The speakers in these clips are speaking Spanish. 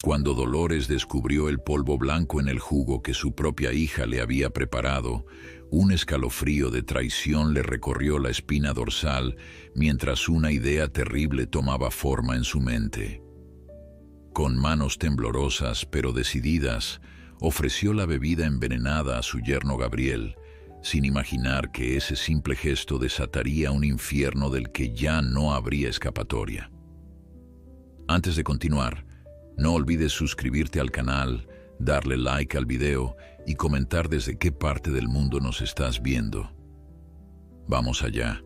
Cuando Dolores descubrió el polvo blanco en el jugo que su propia hija le había preparado, un escalofrío de traición le recorrió la espina dorsal mientras una idea terrible tomaba forma en su mente. Con manos temblorosas pero decididas, ofreció la bebida envenenada a su yerno Gabriel, sin imaginar que ese simple gesto desataría un infierno del que ya no habría escapatoria. Antes de continuar, no olvides suscribirte al canal, darle like al video y comentar desde qué parte del mundo nos estás viendo. Vamos allá.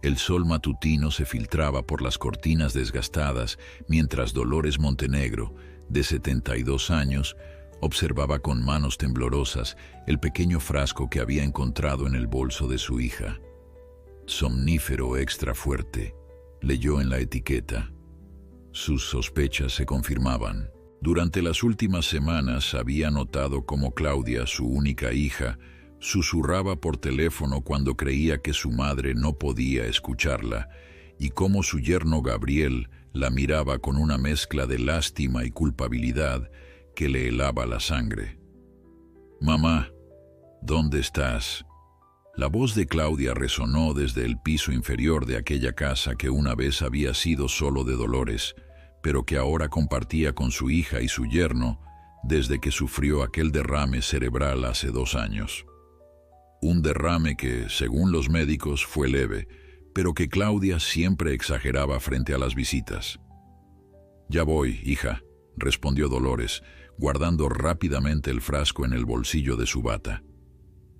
El sol matutino se filtraba por las cortinas desgastadas mientras Dolores Montenegro, de 72 años, observaba con manos temblorosas el pequeño frasco que había encontrado en el bolso de su hija. Somnífero extra fuerte, leyó en la etiqueta. Sus sospechas se confirmaban. Durante las últimas semanas había notado cómo Claudia, su única hija, susurraba por teléfono cuando creía que su madre no podía escucharla, y cómo su yerno Gabriel la miraba con una mezcla de lástima y culpabilidad que le helaba la sangre. «Mamá, ¿dónde estás?». La voz de Claudia resonó desde el piso inferior de aquella casa que una vez había sido solo de Dolores, pero que ahora compartía con su hija y su yerno desde que sufrió aquel derrame cerebral hace 2 años. Un derrame que, según los médicos, fue leve, pero que Claudia siempre exageraba frente a las visitas. «Ya voy, hija», respondió Dolores, guardando rápidamente el frasco en el bolsillo de su bata.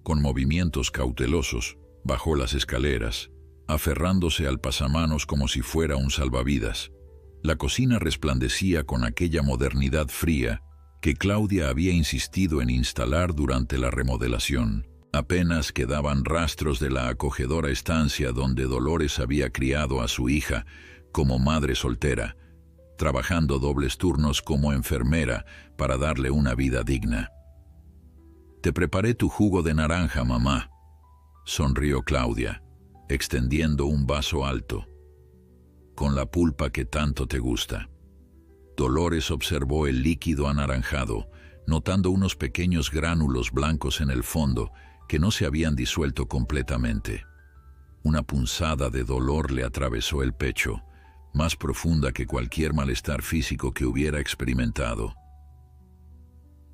Con movimientos cautelosos, bajó las escaleras, aferrándose al pasamanos como si fuera un salvavidas. La cocina resplandecía con aquella modernidad fría que Claudia había insistido en instalar durante la remodelación. Apenas quedaban rastros de la acogedora estancia donde Dolores había criado a su hija como madre soltera, trabajando dobles turnos como enfermera para darle una vida digna. «Te preparé tu jugo de naranja, mamá», sonrió Claudia, extendiendo un vaso alto, «con la pulpa que tanto te gusta». Dolores observó el líquido anaranjado, notando unos pequeños gránulos blancos en el fondo que no se habían disuelto completamente. Una punzada de dolor le atravesó el pecho, más profunda que cualquier malestar físico que hubiera experimentado.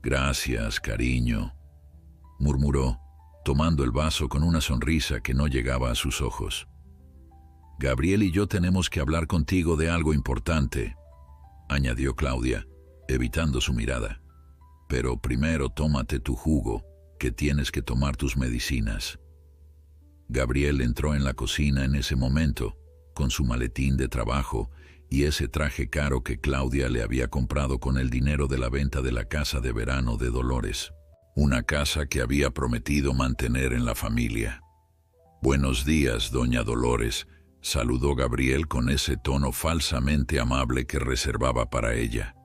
«Gracias, cariño», murmuró, tomando el vaso con una sonrisa que no llegaba a sus ojos. «Gabriel y yo tenemos que hablar contigo de algo importante», añadió Claudia, evitando su mirada. «Pero primero tómate tu jugo, que tienes que tomar tus medicinas». Gabriel entró en la cocina en ese momento, con su maletín de trabajo y ese traje caro que Claudia le había comprado con el dinero de la venta de la casa de verano de Dolores. Una casa que había prometido mantener en la familia. «Buenos días, doña Dolores», saludó Gabriel con ese tono falsamente amable que reservaba para ella.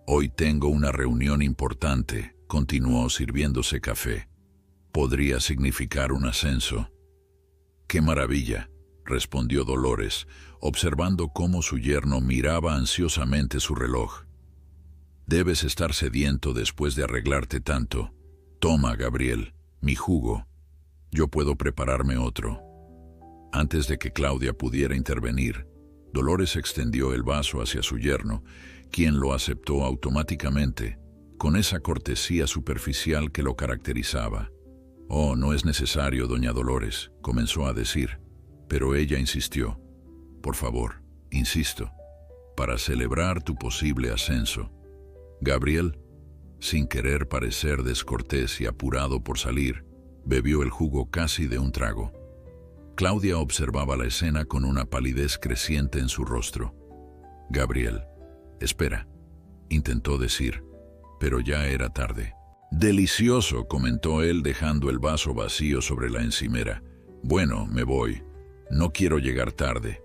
«Hoy tengo una reunión importante», continuó sirviéndose café. «Podría significar un ascenso». «Qué maravilla», respondió Dolores, observando cómo su yerno miraba ansiosamente su reloj. «Debes estar sediento después de arreglarte tanto. Toma, Gabriel, mi jugo. Yo puedo prepararme otro». Antes de que Claudia pudiera intervenir, Dolores extendió el vaso hacia su yerno, quien lo aceptó automáticamente, con esa cortesía superficial que lo caracterizaba. «Oh, no es necesario, doña Dolores», comenzó a decir, pero ella insistió. «Por favor, insisto, para celebrar tu posible ascenso». Gabriel, sin querer parecer descortés y apurado por salir, bebió el jugo casi de un trago. Claudia observaba la escena con una palidez creciente en su rostro. «Gabriel, espera», intentó decir, pero ya era tarde. «Delicioso», comentó él dejando el vaso vacío sobre la encimera. «Bueno, me voy. No quiero llegar tarde».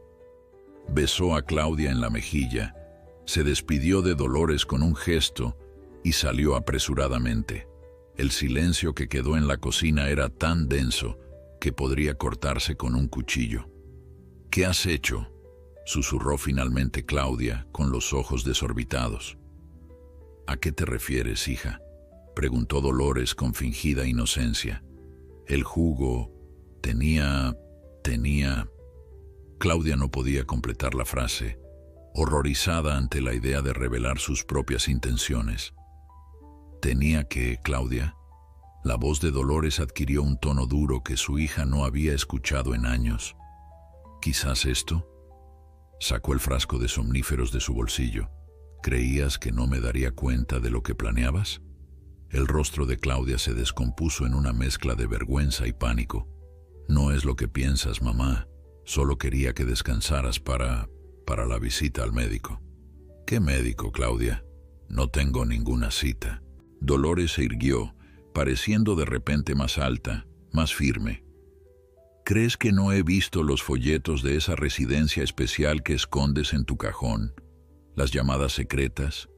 Besó a Claudia en la mejilla, se despidió de Dolores con un gesto y salió apresuradamente. El silencio que quedó en la cocina era tan denso que podría cortarse con un cuchillo. «¿Qué has hecho?», susurró finalmente Claudia con los ojos desorbitados. ¿A qué te refieres, hija?, preguntó Dolores con fingida inocencia. El jugo tenía... Claudia no podía completar la frase, horrorizada ante la idea de revelar sus propias intenciones. ¿Tenía que, Claudia? La voz de Dolores adquirió un tono duro que su hija no había escuchado en años. ¿Quizás esto? Sacó el frasco de somníferos de su bolsillo. ¿Creías que no me daría cuenta de lo que planeabas? El rostro de Claudia se descompuso en una mezcla de vergüenza y pánico. No es lo que piensas, mamá. Solo quería que descansaras para la visita al médico. ¿Qué médico, Claudia? No tengo ninguna cita. Dolores se irguió, pareciendo de repente más alta, más firme. ¿Crees que no he visto los folletos de esa residencia especial que escondes en tu cajón? Las llamadas secretas,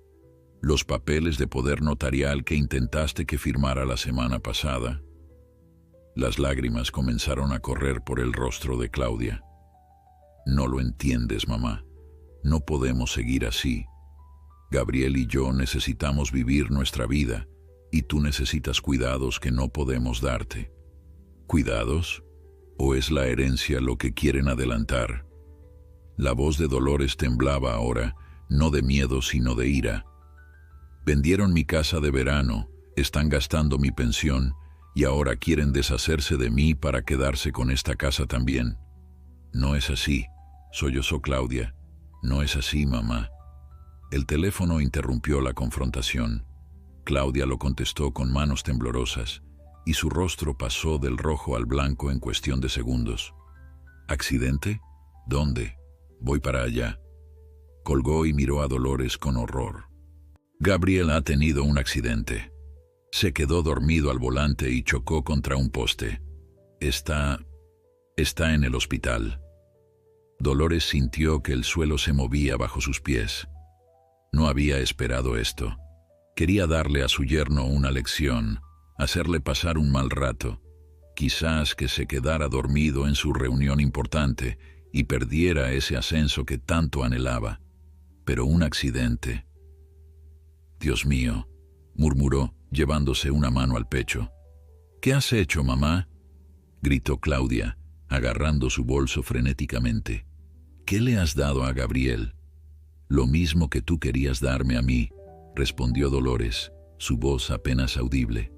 los papeles de poder notarial que intentaste que firmara la semana pasada. Las lágrimas comenzaron a correr por el rostro de Claudia. No lo entiendes, mamá. No podemos seguir así. Gabriel y yo necesitamos vivir nuestra vida, y tú necesitas cuidados que no podemos darte. ¿Cuidados? ¿O es la herencia lo que quieren adelantar? La voz de Dolores temblaba ahora, no de miedo sino de ira. Vendieron mi casa de verano, están gastando mi pensión, y ahora quieren deshacerse de mí para quedarse con esta casa también. No es así, sollozó Claudia. No es así, mamá. El teléfono interrumpió la confrontación. Claudia lo contestó con manos temblorosas, y su rostro pasó del rojo al blanco en cuestión de segundos. ¿Accidente? ¿Dónde? Voy para allá. Colgó y miró a Dolores con horror. Gabriel ha tenido un accidente. Se quedó dormido al volante y chocó contra un poste. Está en el hospital. Dolores sintió que el suelo se movía bajo sus pies. No había esperado esto. Quería darle a su yerno una lección, hacerle pasar un mal rato, quizás que se quedara dormido en su reunión importante y perdiera ese ascenso que tanto anhelaba. Pero un accidente. Dios mío, murmuró, llevándose una mano al pecho. ¿Qué has hecho, mamá?, gritó Claudia, agarrando su bolso frenéticamente. ¿Qué le has dado a Gabriel? Lo mismo que tú querías darme a mí, respondió Dolores, su voz apenas audible.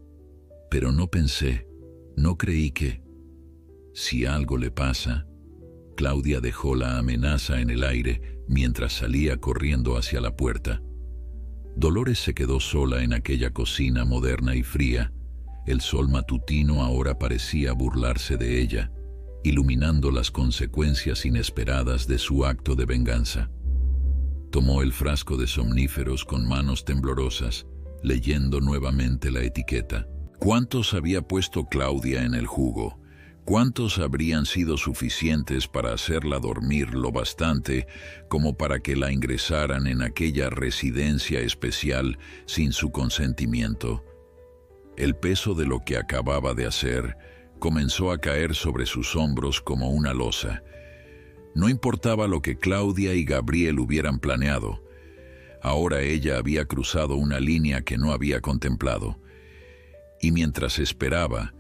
Pero no pensé, no creí que... Si algo le pasa... Claudia dejó la amenaza en el aire mientras salía corriendo hacia la puerta. Dolores se quedó sola en aquella cocina moderna y fría. El sol matutino ahora parecía burlarse de ella, iluminando las consecuencias inesperadas de su acto de venganza. Tomó el frasco de somníferos con manos temblorosas, leyendo nuevamente la etiqueta. ¿Cuántos había puesto Claudia en el jugo? ¿Cuántos habrían sido suficientes para hacerla dormir lo bastante como para que la ingresaran en aquella residencia especial sin su consentimiento? El peso de lo que acababa de hacer comenzó a caer sobre sus hombros como una losa. No importaba lo que Claudia y Gabriel hubieran planeado. Ahora ella había cruzado una línea que no había contemplado. Y mientras esperaba,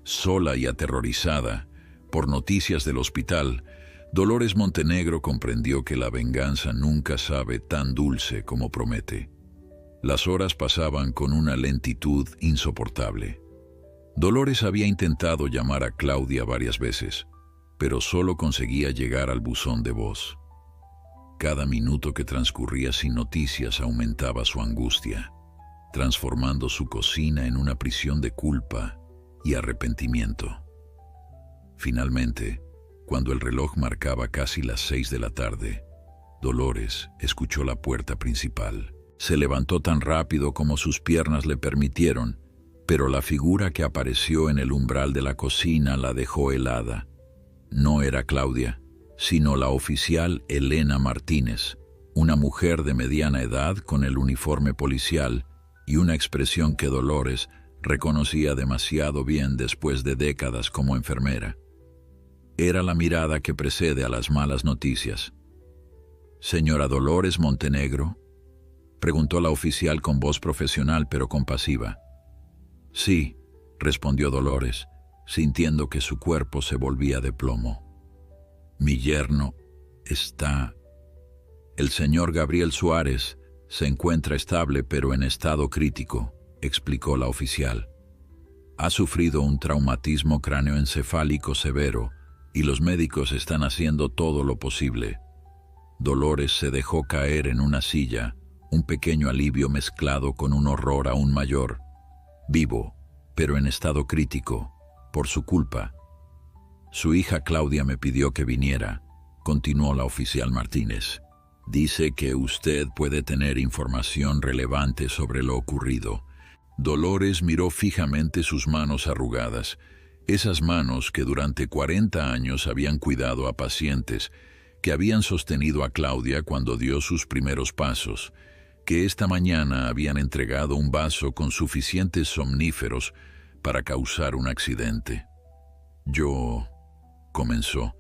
sola y aterrorizada, por noticias del hospital, Dolores Montenegro comprendió que la venganza nunca sabe tan dulce como promete. Las horas pasaban con una lentitud insoportable. Dolores había intentado llamar a Claudia varias veces, pero solo conseguía llegar al buzón de voz. Cada minuto que transcurría sin noticias aumentaba su angustia, transformando su cocina en una prisión de culpa y arrepentimiento. Finalmente, cuando el reloj marcaba casi las 6 de la tarde, Dolores escuchó la puerta principal. Se levantó tan rápido como sus piernas le permitieron, pero la figura que apareció en el umbral de la cocina la dejó helada. No era Claudia, sino la oficial Elena Martínez, una mujer de mediana edad con el uniforme policial y una expresión que Dolores reconocía demasiado bien después de décadas como enfermera. Era la mirada que precede a las malas noticias. «Señora Dolores Montenegro». preguntó la oficial con voz profesional pero compasiva. Sí, respondió Dolores, sintiendo que su cuerpo se volvía de plomo. Mi yerno está... El señor Gabriel Suárez se encuentra estable pero en estado crítico, explicó la oficial. Ha sufrido un traumatismo cráneoencefálico severo y los médicos están haciendo todo lo posible. Dolores se dejó caer en una silla, un pequeño alivio mezclado con un horror aún mayor. Vivo, pero en estado crítico, por su culpa. Su hija Claudia me pidió que viniera, continuó la oficial Martínez. Dice que usted puede tener información relevante sobre lo ocurrido. Dolores miró fijamente sus manos arrugadas, esas manos que durante 40 años habían cuidado a pacientes, que habían sostenido a Claudia cuando dio sus primeros pasos, que esta mañana habían entregado un vaso con suficientes somníferos para causar un accidente. Yo... comenzó,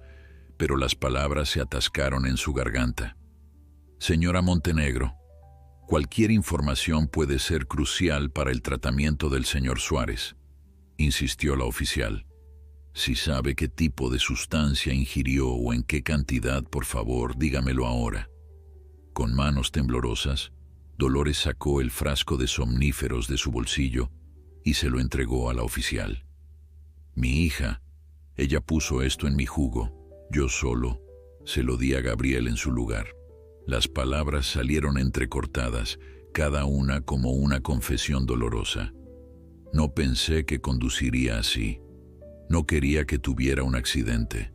pero las palabras se atascaron en su garganta. Señora Montenegro, cualquier información puede ser crucial para el tratamiento del señor Suárez, insistió la oficial. Si sabe qué tipo de sustancia ingirió o en qué cantidad, por favor, dígamelo ahora. Con manos temblorosas, Dolores sacó el frasco de somníferos de su bolsillo y se lo entregó a la oficial. Mi hija, ella puso esto en mi jugo, yo solo se lo di a Gabriel en su lugar. Las palabras salieron entrecortadas, cada una como una confesión dolorosa. No pensé que conduciría así. No quería que tuviera un accidente.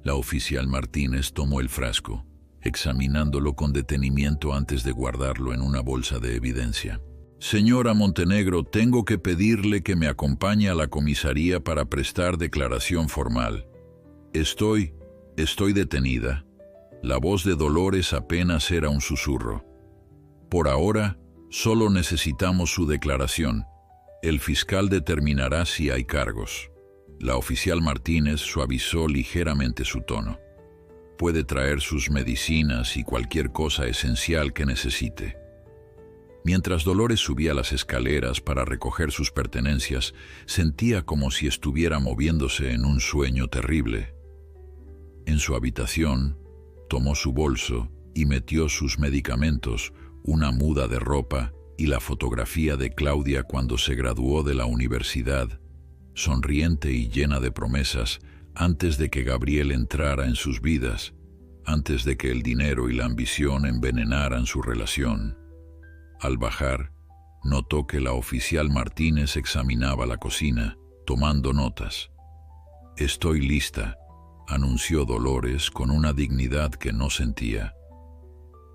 La oficial Martínez tomó el frasco, examinándolo con detenimiento antes de guardarlo en una bolsa de evidencia. Señora Montenegro, tengo que pedirle que me acompañe a la comisaría para prestar declaración formal. Estoy detenida. La voz de Dolores apenas era un susurro. Por ahora, solo necesitamos su declaración. El fiscal determinará si hay cargos. La oficial Martínez suavizó ligeramente su tono. Puede traer sus medicinas y cualquier cosa esencial que necesite. Mientras Dolores subía las escaleras para recoger sus pertenencias, sentía como si estuviera moviéndose en un sueño terrible. En su habitación, tomó su bolso y metió sus medicamentos, una muda de ropa y la fotografía de Claudia cuando se graduó de la universidad, sonriente y llena de promesas, antes de que Gabriel entrara en sus vidas, antes de que el dinero y la ambición envenenaran su relación. Al bajar, notó que la oficial Martínez examinaba la cocina, tomando notas. «Estoy lista», anunció Dolores con una dignidad que no sentía.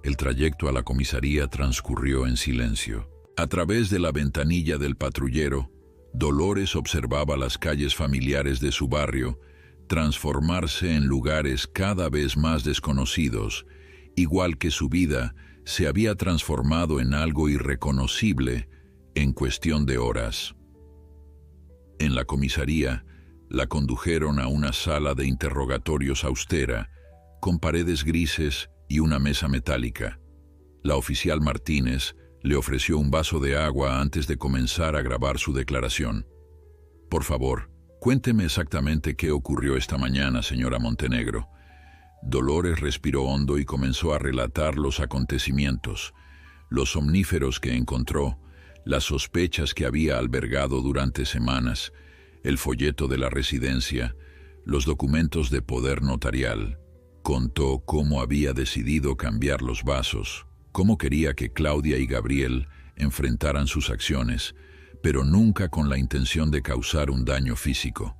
El trayecto a la comisaría transcurrió en silencio. A través de la ventanilla del patrullero, Dolores observaba las calles familiares de su barrio transformarse en lugares cada vez más desconocidos, igual que su vida se había transformado en algo irreconocible en cuestión de horas. En la comisaría, la condujeron a una sala de interrogatorios austera, con paredes grises y una mesa metálica. La oficial Martínez le ofreció un vaso de agua antes de comenzar a grabar su declaración. «Por favor, cuénteme exactamente qué ocurrió esta mañana, señora Montenegro». Dolores respiró hondo y comenzó a relatar los acontecimientos, los somníferos que encontró, las sospechas que había albergado durante semanas, el folleto de la residencia, los documentos de poder notarial. Contó cómo había decidido cambiar los vasos, cómo quería que Claudia y Gabriel enfrentaran sus acciones, pero nunca con la intención de causar un daño físico.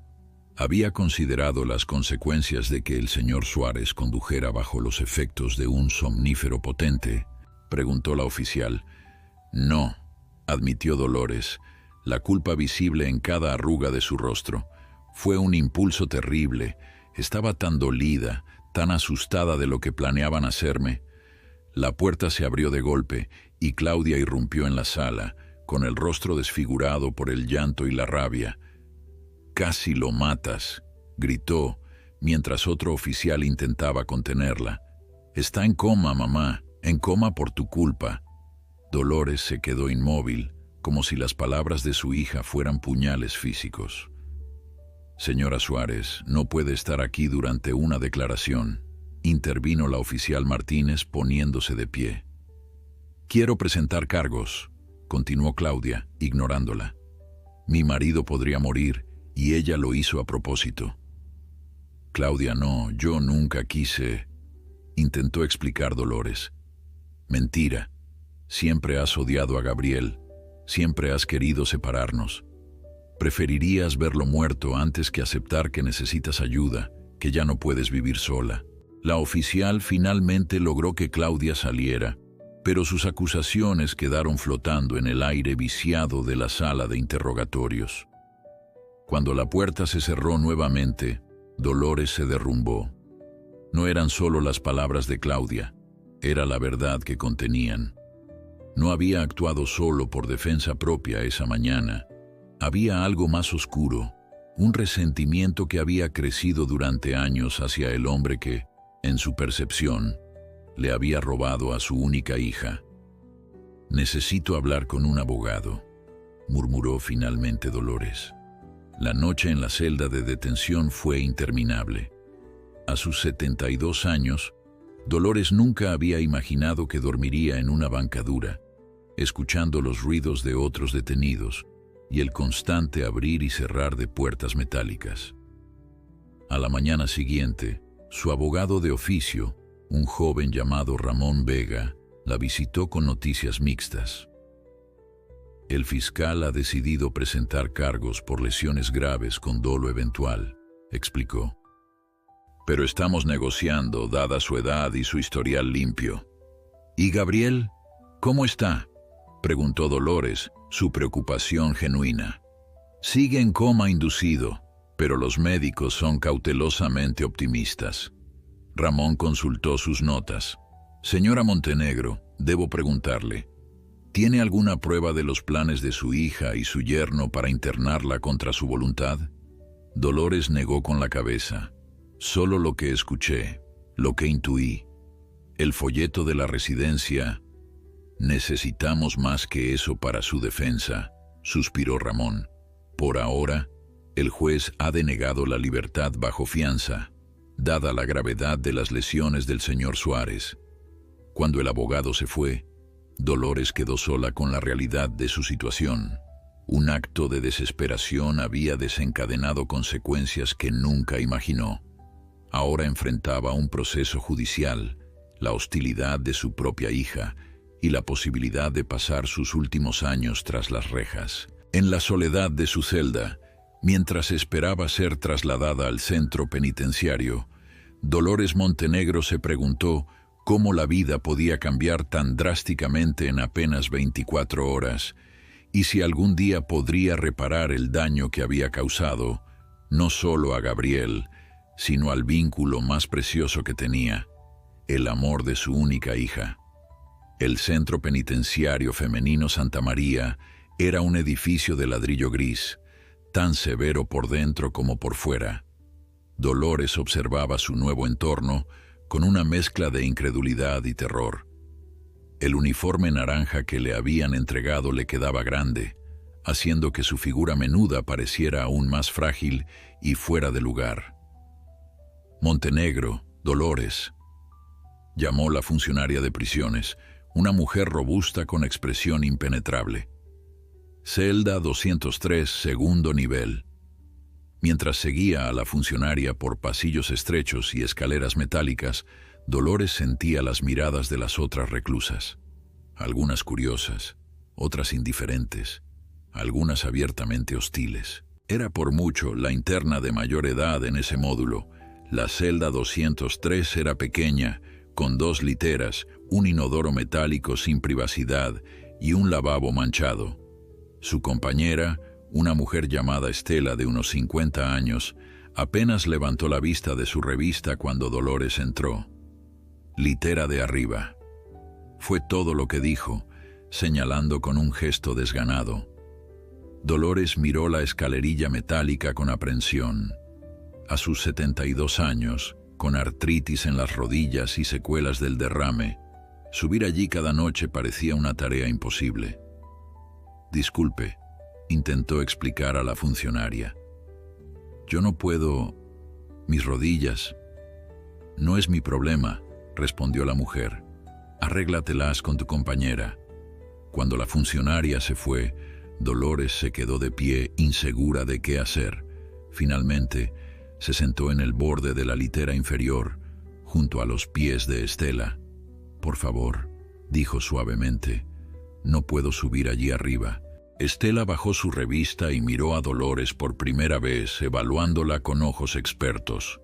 ¿Había considerado las consecuencias de que el señor Suárez condujera bajo los efectos de un somnífero potente?, preguntó la oficial. «No», admitió Dolores, la culpa visible en cada arruga de su rostro. «Fue un impulso terrible. Estaba tan dolida, tan asustada de lo que planeaban hacerme». La puerta se abrió de golpe y Claudia irrumpió en la sala, con el rostro desfigurado por el llanto y la rabia. «Casi lo matas», gritó, mientras otro oficial intentaba contenerla. «Está en coma, mamá, en coma por tu culpa». Dolores se quedó inmóvil, como si las palabras de su hija fueran puñales físicos. «Señora Suárez, no puede estar aquí durante una declaración», intervino la oficial Martínez poniéndose de pie. «Quiero presentar cargos», continuó Claudia, ignorándola. «Mi marido podría morir y ella lo hizo a propósito». «Claudia, no, yo nunca quise», intentó explicar Dolores. «Mentira. Siempre has odiado a Gabriel. Siempre has querido separarnos. Preferirías verlo muerto antes que aceptar que necesitas ayuda, que ya no puedes vivir sola». La oficial finalmente logró que Claudia saliera, pero sus acusaciones quedaron flotando en el aire viciado de la sala de interrogatorios. Cuando la puerta se cerró nuevamente, Dolores se derrumbó. No eran solo las palabras de Claudia, era la verdad que contenían. No había actuado solo por defensa propia esa mañana. Había algo más oscuro, un resentimiento que había crecido durante años hacia el hombre que, en su percepción, le había robado a su única hija. «Necesito hablar con un abogado», murmuró finalmente Dolores. La noche en la celda de detención fue interminable. A sus 72 años, Dolores nunca había imaginado que dormiría en una bancadura, escuchando los ruidos de otros detenidos y el constante abrir y cerrar de puertas metálicas. A la mañana siguiente, su abogado de oficio, un joven llamado Ramón Vega, la visitó con noticias mixtas. «El fiscal ha decidido presentar cargos por lesiones graves con dolo eventual», explicó. «Pero estamos negociando, dada su edad y su historial limpio». «¿Y Gabriel? ¿Cómo está?», preguntó Dolores, su preocupación genuina. «Sigue en coma inducido, pero los médicos son cautelosamente optimistas». Ramón consultó sus notas. «Señora Montenegro, debo preguntarle, ¿tiene alguna prueba de los planes de su hija y su yerno para internarla contra su voluntad?» Dolores negó con la cabeza. «Solo lo que escuché, lo que intuí. El folleto de la residencia». «Necesitamos más que eso para su defensa», suspiró Ramón. «Por ahora, el juez ha denegado la libertad bajo fianza, dada la gravedad de las lesiones del señor Suárez». Cuando el abogado se fue, Dolores quedó sola con la realidad de su situación. Un acto de desesperación había desencadenado consecuencias que nunca imaginó. Ahora enfrentaba un proceso judicial, la hostilidad de su propia hija y la posibilidad de pasar sus últimos años tras las rejas. En la soledad de su celda, mientras esperaba ser trasladada al centro penitenciario, Dolores Montenegro se preguntó cómo la vida podía cambiar tan drásticamente en apenas 24 horas, y si algún día podría reparar el daño que había causado, no solo a Gabriel, sino al vínculo más precioso que tenía, el amor de su única hija. El Centro Penitenciario Femenino Santa María era un edificio de ladrillo gris, tan severo por dentro como por fuera. Dolores observaba su nuevo entorno con una mezcla de incredulidad y terror. El uniforme naranja que le habían entregado le quedaba grande, haciendo que su figura menuda pareciera aún más frágil y fuera de lugar. «Montenegro, Dolores», llamó la funcionaria de prisiones, una mujer robusta con expresión impenetrable. «Celda 203, segundo nivel». Mientras seguía a la funcionaria por pasillos estrechos y escaleras metálicas, Dolores sentía las miradas de las otras reclusas. Algunas curiosas, otras indiferentes, algunas abiertamente hostiles. Era por mucho la interna de mayor edad en ese módulo. La celda 203 era pequeña, con 2 literas, un inodoro metálico sin privacidad y un lavabo manchado. Su compañera, una mujer llamada Estela de unos 50 años, apenas levantó la vista de su revista cuando Dolores entró. «Litera de arriba», fue todo lo que dijo, señalando con un gesto desganado. Dolores miró la escalerilla metálica con aprensión. A sus 72 años, con artritis en las rodillas y secuelas del derrame, Subir allí cada noche parecía una tarea imposible. Disculpe, intentó explicar a la funcionaria. Yo no puedo... Mis rodillas... No es mi problema, respondió la mujer. Arréglatelas con tu compañera. Cuando la funcionaria se fue, Dolores se quedó de pie, insegura de qué hacer. Finalmente, se sentó en el borde de la litera inferior, junto a los pies de Estela. Por favor, dijo suavemente, no puedo subir allí arriba. Estela bajó su revista y miró a Dolores por primera vez, evaluándola con ojos expertos.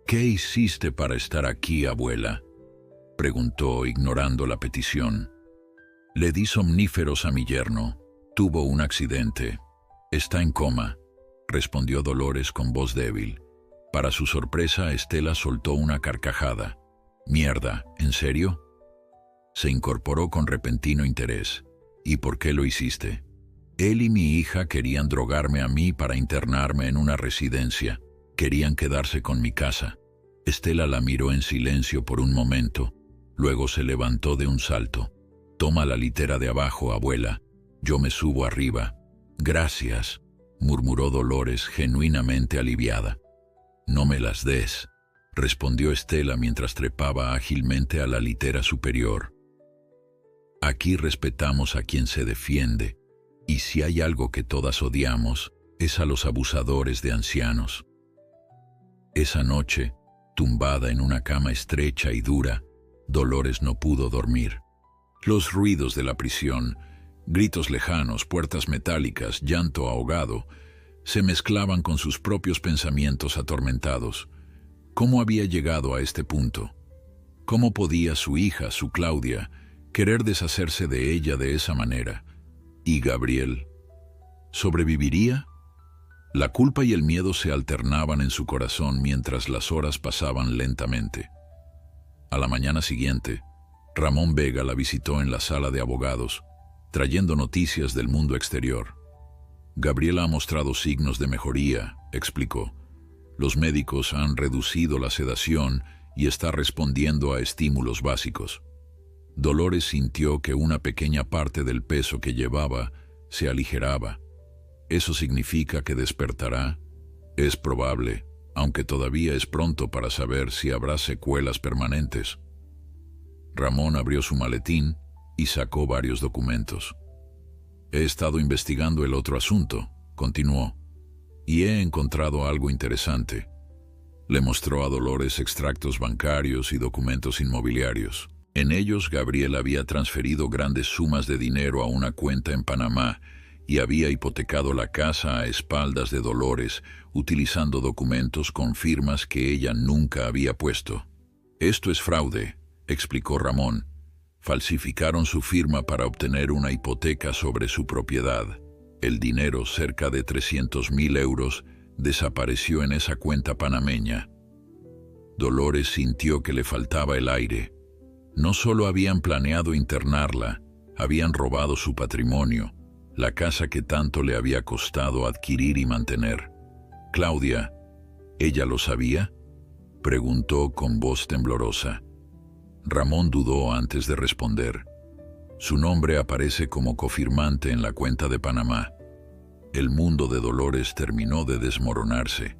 ¿Qué hiciste para estar aquí, abuela?, preguntó, ignorando la petición. Le di somníferos a mi yerno. Tuvo un accidente. Está en coma, respondió Dolores con voz débil. Para su sorpresa, Estela soltó una carcajada. Mierda, ¿en serio? Se incorporó con repentino interés. ¿Y por qué lo hiciste? Él y mi hija querían drogarme a mí para internarme en una residencia. Querían quedarse con mi casa. Estela la miró en silencio por un momento. Luego se levantó de un salto. Toma la litera de abajo, abuela. Yo me subo arriba. Gracias, murmuró Dolores, genuinamente aliviada. No me las des, respondió Estela mientras trepaba ágilmente a la litera superior. Aquí respetamos a quien se defiende, y si hay algo que todas odiamos, es a los abusadores de ancianos. Esa noche, tumbada en una cama estrecha y dura, Dolores no pudo dormir. Los ruidos de la prisión, gritos lejanos, puertas metálicas, llanto ahogado, se mezclaban con sus propios pensamientos atormentados. ¿Cómo había llegado a este punto? ¿Cómo podía su hija, su Claudia, querer deshacerse de ella de esa manera? ¿Y Gabriel? ¿Sobreviviría? La culpa y el miedo se alternaban en su corazón mientras las horas pasaban lentamente. A la mañana siguiente, Ramón Vega la visitó en la sala de abogados, trayendo noticias del mundo exterior. Gabriela ha mostrado signos de mejoría, explicó. Los médicos han reducido la sedación y está respondiendo a estímulos básicos. Dolores sintió que una pequeña parte del peso que llevaba se aligeraba. ¿Eso significa que despertará? Es probable, aunque todavía es pronto para saber si habrá secuelas permanentes. Ramón abrió su maletín y sacó varios documentos. He estado investigando el otro asunto, continuó, y he encontrado algo interesante. Le mostró a Dolores extractos bancarios y documentos inmobiliarios. En ellos, Gabriel había transferido grandes sumas de dinero a una cuenta en Panamá y había hipotecado la casa a espaldas de Dolores, utilizando documentos con firmas que ella nunca había puesto. Esto es fraude, explicó Ramón. Falsificaron su firma para obtener una hipoteca sobre su propiedad. El dinero, cerca de 300.000 euros, desapareció en esa cuenta panameña. Dolores sintió que le faltaba el aire. No solo habían planeado internarla, habían robado su patrimonio, la casa que tanto le había costado adquirir y mantener. Claudia, ¿ella lo sabía?, preguntó con voz temblorosa. Ramón dudó antes de responder. Su nombre aparece como cofirmante en la cuenta de Panamá. El mundo de Dolores terminó de desmoronarse.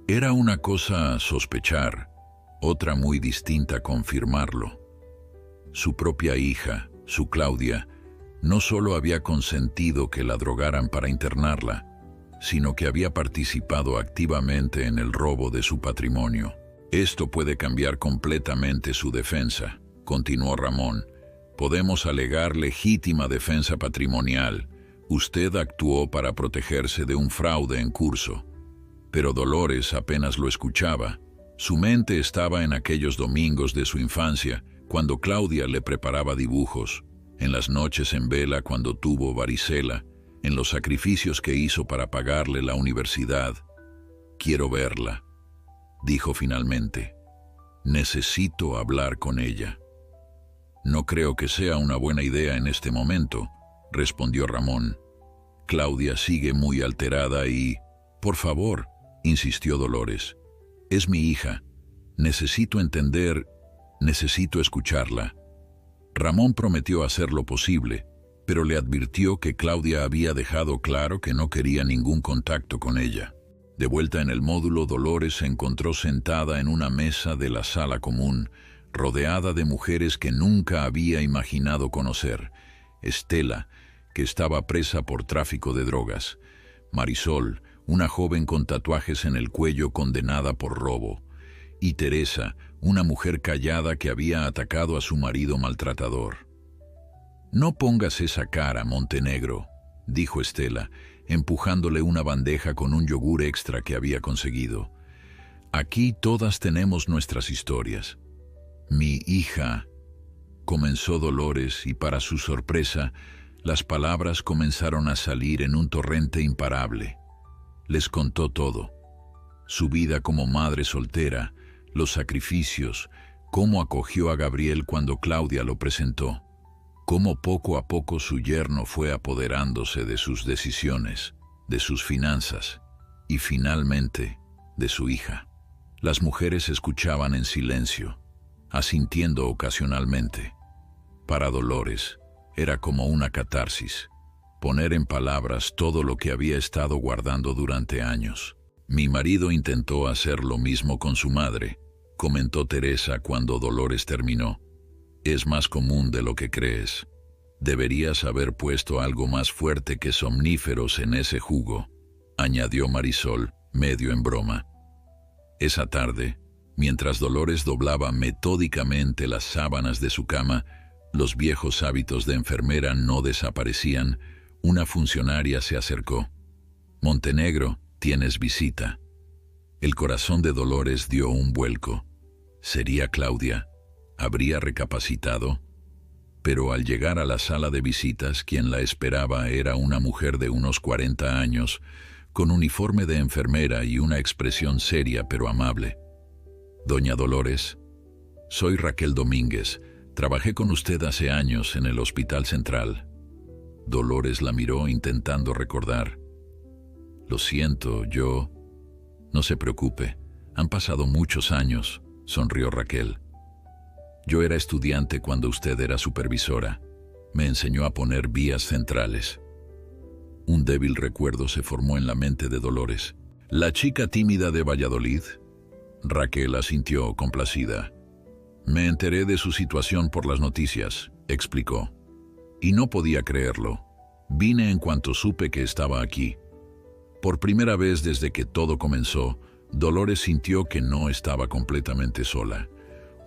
Era una cosa sospechar, otra muy distinta confirmarlo. Su propia hija, su Claudia, no solo había consentido que la drogaran para internarla, sino que había participado activamente en el robo de su patrimonio. Esto puede cambiar completamente su defensa, continuó Ramón. Podemos alegar legítima defensa patrimonial. Usted actuó para protegerse de un fraude en curso. Pero Dolores apenas lo escuchaba. Su mente estaba en aquellos domingos de su infancia, cuando Claudia le preparaba dibujos, en las noches en vela cuando tuvo varicela, en los sacrificios que hizo para pagarle la universidad. Quiero verla, dijo finalmente. Necesito hablar con ella. No creo que sea una buena idea en este momento, respondió Ramón. Claudia sigue muy alterada y... Por favor, insistió Dolores. Es mi hija. Necesito entender, necesito escucharla. Ramón prometió hacer lo posible, pero le advirtió que Claudia había dejado claro que no quería ningún contacto con ella. De vuelta en el módulo, Dolores se encontró sentada en una mesa de la sala común, rodeada de mujeres que nunca había imaginado conocer. Estela, que estaba presa por tráfico de drogas. Marisol, una joven con tatuajes en el cuello condenada por robo. Y Teresa, una mujer callada que había atacado a su marido maltratador. «No pongas esa cara, Montenegro», dijo Estela, empujándole una bandeja con un yogur extra que había conseguido. «Aquí todas tenemos nuestras historias». «Mi hija», comenzó Dolores, y para su sorpresa, las palabras comenzaron a salir en un torrente imparable. Les contó todo: su vida como madre soltera, los sacrificios, cómo acogió a Gabriel cuando Claudia lo presentó, cómo poco a poco su yerno fue apoderándose de sus decisiones, de sus finanzas y finalmente de su hija. Las mujeres escuchaban en silencio, asintiendo ocasionalmente. Para Dolores era como una catarsis, poner en palabras todo lo que había estado guardando durante años. «Mi marido intentó hacer lo mismo con su madre», comentó Teresa cuando Dolores terminó. «Es más común de lo que crees. Deberías haber puesto algo más fuerte que somníferos en ese jugo», añadió Marisol, medio en broma. Esa tarde, mientras Dolores doblaba metódicamente las sábanas de su cama, los viejos hábitos de enfermera no desaparecían. Una funcionaria se acercó. «Montenegro, tienes visita». El corazón de Dolores dio un vuelco. ¿Sería Claudia? ¿Habría recapacitado? Pero al llegar a la sala de visitas, quien la esperaba era una mujer de unos 40 años, con uniforme de enfermera y una expresión seria pero amable. «Doña Dolores, soy Raquel Domínguez. Trabajé con usted hace años en el Hospital Central». Dolores la miró intentando recordar. «Lo siento, yo...». «No se preocupe, han pasado muchos años», sonrió Raquel. «Yo era estudiante cuando usted era supervisora. Me enseñó a poner vías centrales». Un débil recuerdo se formó en la mente de Dolores. «¿La chica tímida de Valladolid?». Raquel asintió complacida. «Me enteré de su situación por las noticias», explicó. «Y no podía creerlo. Vine en cuanto supe que estaba aquí». Por primera vez desde que todo comenzó, Dolores sintió que no estaba completamente sola.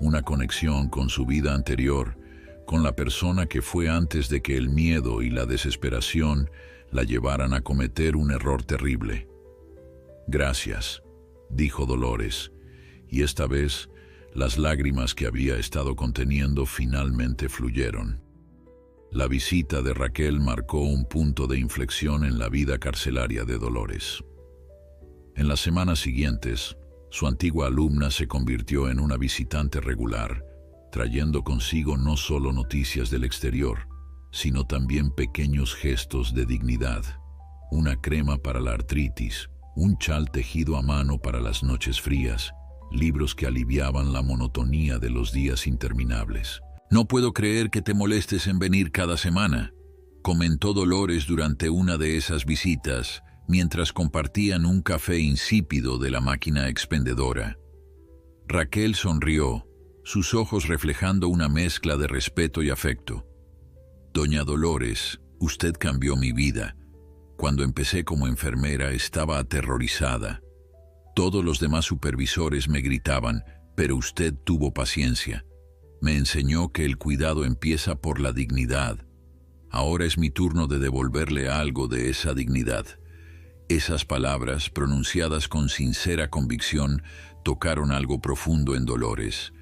Una conexión con su vida anterior, con la persona que fue antes de que el miedo y la desesperación la llevaran a cometer un error terrible. «Gracias», dijo Dolores, y esta vez las lágrimas que había estado conteniendo finalmente fluyeron. La visita de Raquel marcó un punto de inflexión en la vida carcelaria de Dolores. En las semanas siguientes, su antigua alumna se convirtió en una visitante regular, trayendo consigo no solo noticias del exterior, sino también pequeños gestos de dignidad. Una crema para la artritis, un chal tejido a mano para las noches frías, libros que aliviaban la monotonía de los días interminables. «No puedo creer que te molestes en venir cada semana», comentó Dolores durante una de esas visitas, mientras compartían un café insípido de la máquina expendedora. Raquel sonrió, sus ojos reflejando una mezcla de respeto y afecto. «Doña Dolores, usted cambió mi vida. Cuando empecé como enfermera estaba aterrorizada. Todos los demás supervisores me gritaban, pero usted tuvo paciencia. Me enseñó que el cuidado empieza por la dignidad. Ahora es mi turno de devolverle algo de esa dignidad». Esas palabras, pronunciadas con sincera convicción, tocaron algo profundo en Dolores.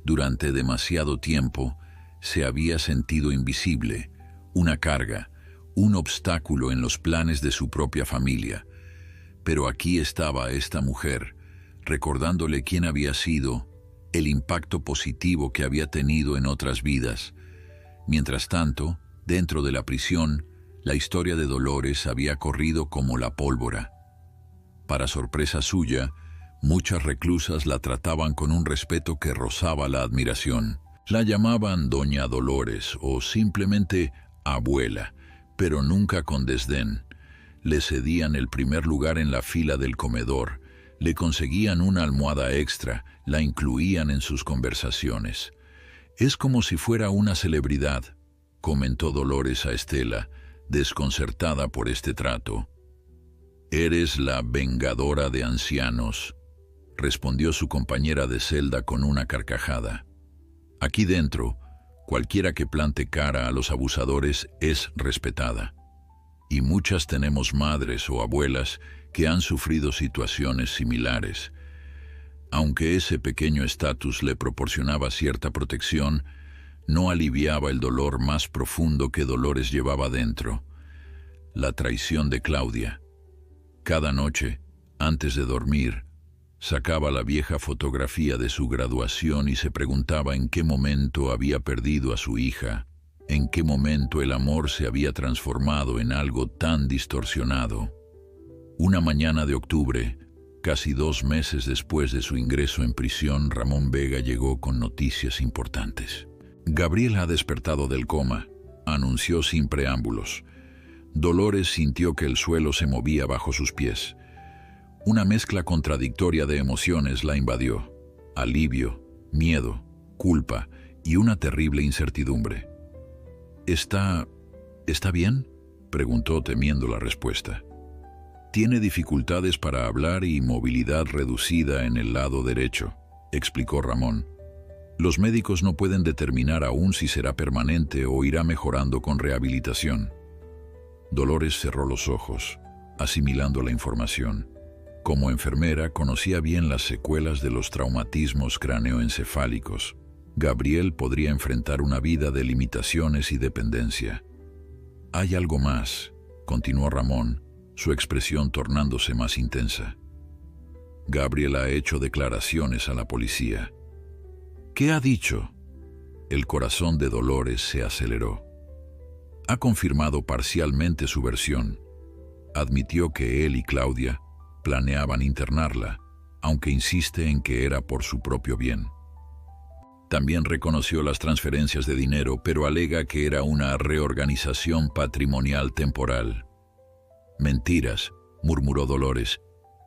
Durante demasiado tiempo se había sentido invisible, una carga, un obstáculo en los planes de su propia familia. Pero aquí estaba esta mujer, recordándole quién había sido, el impacto positivo que había tenido en otras vidas. Mientras tanto, dentro de la prisión, la historia de Dolores había corrido como la pólvora. Para sorpresa suya, muchas reclusas la trataban con un respeto que rozaba la admiración. La llamaban Doña Dolores o simplemente abuela, pero nunca con desdén. Le cedían el primer lugar en la fila del comedor, le conseguían una almohada extra, la incluían en sus conversaciones. «Es como si fuera una celebridad», comentó Dolores a Estela, desconcertada por este trato. «Eres la vengadora de ancianos», respondió su compañera de celda con una carcajada. «Aquí dentro, cualquiera que plante cara a los abusadores es respetada. Y muchas tenemos madres o abuelas que han sufrido situaciones similares. Aunque ese pequeño estatus le proporcionaba cierta protección, no aliviaba el dolor más profundo que Dolores llevaba dentro: la traición de Claudia. Cada noche, antes de dormir, sacaba la vieja fotografía de su graduación y se preguntaba en qué momento había perdido a su hija, en qué momento el amor se había transformado en algo tan distorsionado. Una mañana de octubre, casi 2 meses después de su ingreso en prisión, Ramón Vega llegó con noticias importantes. «Gabriel ha despertado del coma», anunció sin preámbulos. Dolores sintió que el suelo se movía bajo sus pies. Una mezcla contradictoria de emociones la invadió: alivio, miedo, culpa y una terrible incertidumbre. ¿Está bien?», preguntó temiendo la respuesta. «Tiene dificultades para hablar y movilidad reducida en el lado derecho», explicó Ramón. «Los médicos no pueden determinar aún si será permanente o irá mejorando con rehabilitación». Dolores cerró los ojos, asimilando la información. Como enfermera, conocía bien las secuelas de los traumatismos cráneoencefálicos. Gabriel podría enfrentar una vida de limitaciones y dependencia. «Hay algo más», continuó Ramón, su expresión tornándose más intensa. «Gabriel ha hecho declaraciones a la policía». «¿Qué ha dicho?». El corazón de Dolores se aceleró. Ha confirmado parcialmente su versión. Admitió que él y Claudia planeaban internarla, aunque insiste en que era por su propio bien. También reconoció las transferencias de dinero, pero alega que era una reorganización patrimonial temporal. «Mentiras», murmuró Dolores.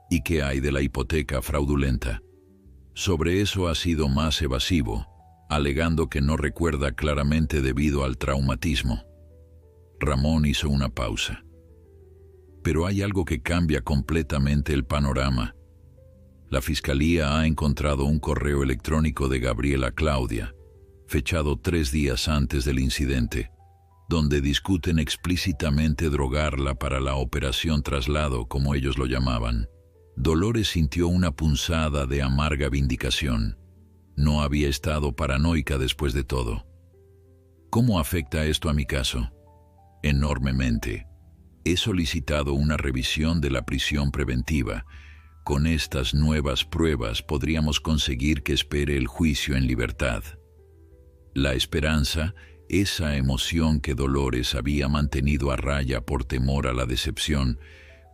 «¿Y qué hay de la hipoteca fraudulenta?». Sobre eso ha sido más evasivo, alegando que no recuerda claramente debido al traumatismo. Ramón hizo una pausa. «Pero hay algo que cambia completamente el panorama. La Fiscalía ha encontrado un correo electrónico de Gabriel a Claudia, fechado 3 días antes del incidente, donde discuten explícitamente drogarla para la operación traslado, como ellos lo llamaban». Dolores sintió una punzada de amarga vindicación. No había estado paranoica después de todo. «¿Cómo afecta esto a mi caso?». «Enormemente. He solicitado una revisión de la prisión preventiva. Con estas nuevas pruebas podríamos conseguir que espere el juicio en libertad». La esperanza, esa emoción que Dolores había mantenido a raya por temor a la decepción,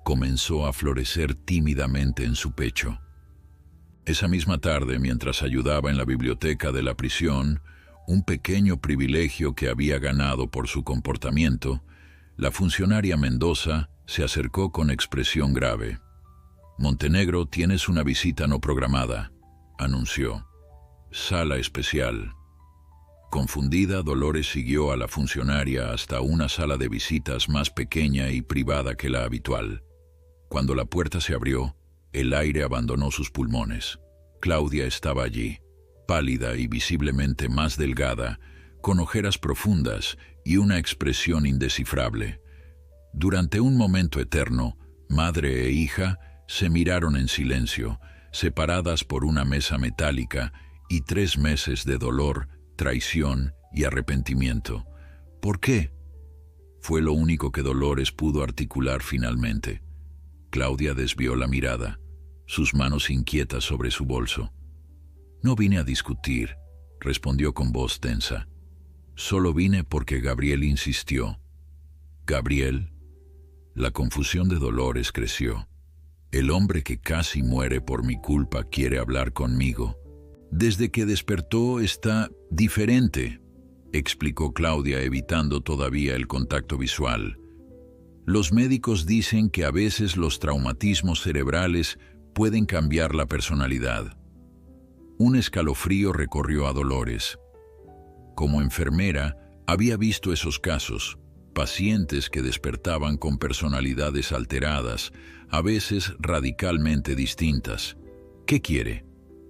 comenzó a florecer tímidamente en su pecho. Esa misma tarde, mientras ayudaba en la biblioteca de la prisión, un pequeño privilegio que había ganado por su comportamiento, la funcionaria Mendoza se acercó con expresión grave. «Montenegro, tienes una visita no programada», anunció. «Sala especial». Confundida, Dolores siguió a la funcionaria hasta una sala de visitas más pequeña y privada que la habitual. Cuando la puerta se abrió, el aire abandonó sus pulmones. Claudia estaba allí, pálida y visiblemente más delgada, con ojeras profundas y una expresión indescifrable. Durante un momento eterno, madre e hija se miraron en silencio, separadas por una mesa metálica y 3 meses de dolor, traición y arrepentimiento. «¿Por qué?», fue lo único que Dolores pudo articular finalmente. Claudia desvió la mirada, sus manos inquietas sobre su bolso. «No vine a discutir», respondió con voz tensa. «Solo vine porque Gabriel insistió». «¿Gabriel?». La confusión de Dolores creció. «El hombre que casi muere por mi culpa quiere hablar conmigo». Desde que despertó está diferente, explicó Claudia, evitando todavía el contacto visual. Los médicos dicen que a veces los traumatismos cerebrales pueden cambiar la personalidad. Un escalofrío recorrió a Dolores. Como enfermera, había visto esos casos, pacientes que despertaban con personalidades alteradas, a veces radicalmente distintas. ¿Qué quiere?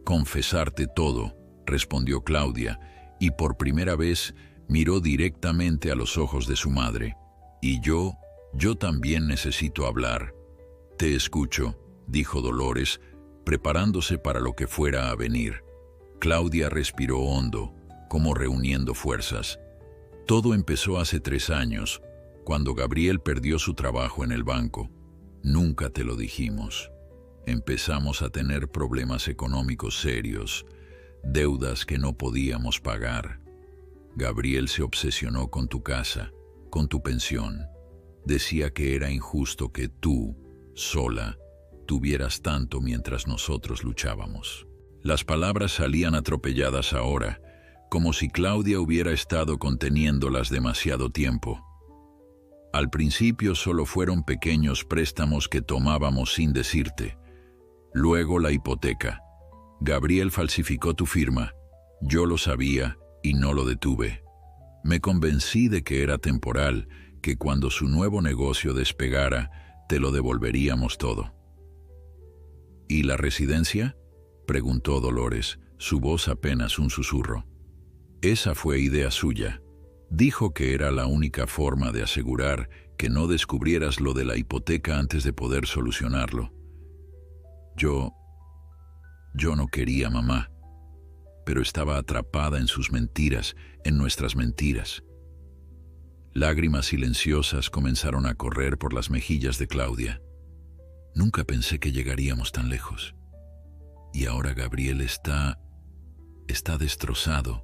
Confesarte todo, respondió Claudia, y por primera vez miró directamente a los ojos de su madre. Y yo también necesito hablar. Te escucho, dijo Dolores, preparándose para lo que fuera a venir. Claudia respiró hondo, como reuniendo fuerzas. Todo empezó hace 3 años, cuando Gabriel perdió su trabajo en el banco. Nunca te lo dijimos. Empezamos a tener problemas económicos serios, deudas que no podíamos pagar. Gabriel se obsesionó con tu casa, con tu pensión. Decía que era injusto que tú, sola, tuvieras tanto mientras nosotros luchábamos. Las palabras salían atropelladas ahora, como si Claudia hubiera estado conteniéndolas demasiado tiempo. Al principio solo fueron pequeños préstamos que tomábamos sin decirte. Luego la hipoteca. Gabriel falsificó tu firma. Yo lo sabía y no lo detuve. Me convencí de que era temporal, que cuando su nuevo negocio despegara, te lo devolveríamos todo. ¿Y la residencia?, preguntó Dolores, su voz apenas un susurro. Esa fue idea suya. Dijo que era la única forma de asegurar que no descubrieras lo de la hipoteca antes de poder solucionarlo. Yo no quería, mamá, pero estaba atrapada en sus mentiras, en nuestras mentiras. Lágrimas silenciosas comenzaron a correr por las mejillas de Claudia. Nunca pensé que llegaríamos tan lejos. Y ahora Gabriel está destrozado.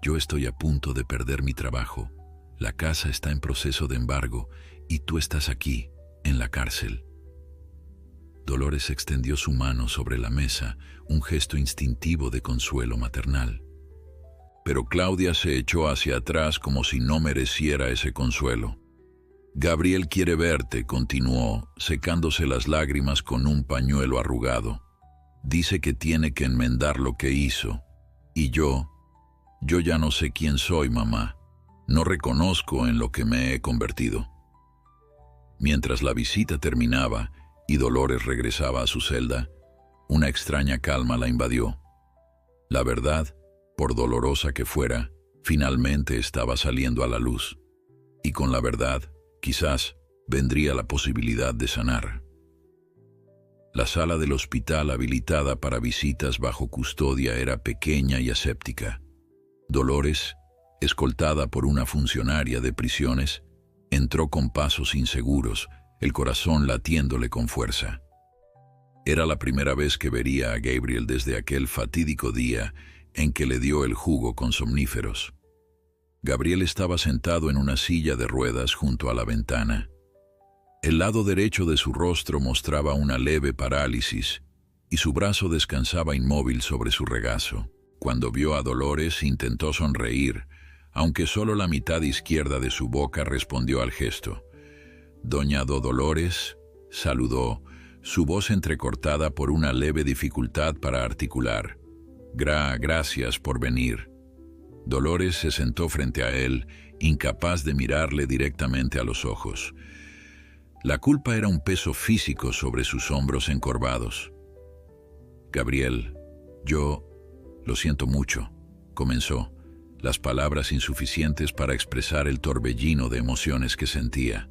Yo estoy a punto de perder mi trabajo. La casa está en proceso de embargo y tú estás aquí, en la cárcel. Dolores extendió su mano sobre la mesa, un gesto instintivo de consuelo maternal. Pero Claudia se echó hacia atrás como si no mereciera ese consuelo. Gabriel quiere verte, continuó, secándose las lágrimas con un pañuelo arrugado. Dice que tiene que enmendar lo que hizo. Y yo ya no sé quién soy, mamá. No reconozco en lo que me he convertido. Mientras la visita terminaba y Dolores regresaba a su celda, una extraña calma la invadió. La verdad, por dolorosa que fuera, finalmente estaba saliendo a la luz. Y con la verdad, quizás, vendría la posibilidad de sanar. La sala del hospital habilitada para visitas bajo custodia era pequeña y aséptica. Dolores, escoltada por una funcionaria de prisiones, entró con pasos inseguros, el corazón latiéndole con fuerza. Era la primera vez que vería a Gabriel desde aquel fatídico día en que le dio el jugo con somníferos. Gabriel estaba sentado en una silla de ruedas junto a la ventana. El lado derecho de su rostro mostraba una leve parálisis y su brazo descansaba inmóvil sobre su regazo. Cuando vio a Dolores, intentó sonreír, aunque solo la mitad izquierda de su boca respondió al gesto. Doña Dolores saludó, su voz entrecortada por una leve dificultad para articular. Gracias por venir. Dolores se sentó frente a él, incapaz de mirarle directamente a los ojos. La culpa era un peso físico sobre sus hombros encorvados. Gabriel, yo lo siento mucho, comenzó, las palabras insuficientes para expresar el torbellino de emociones que sentía.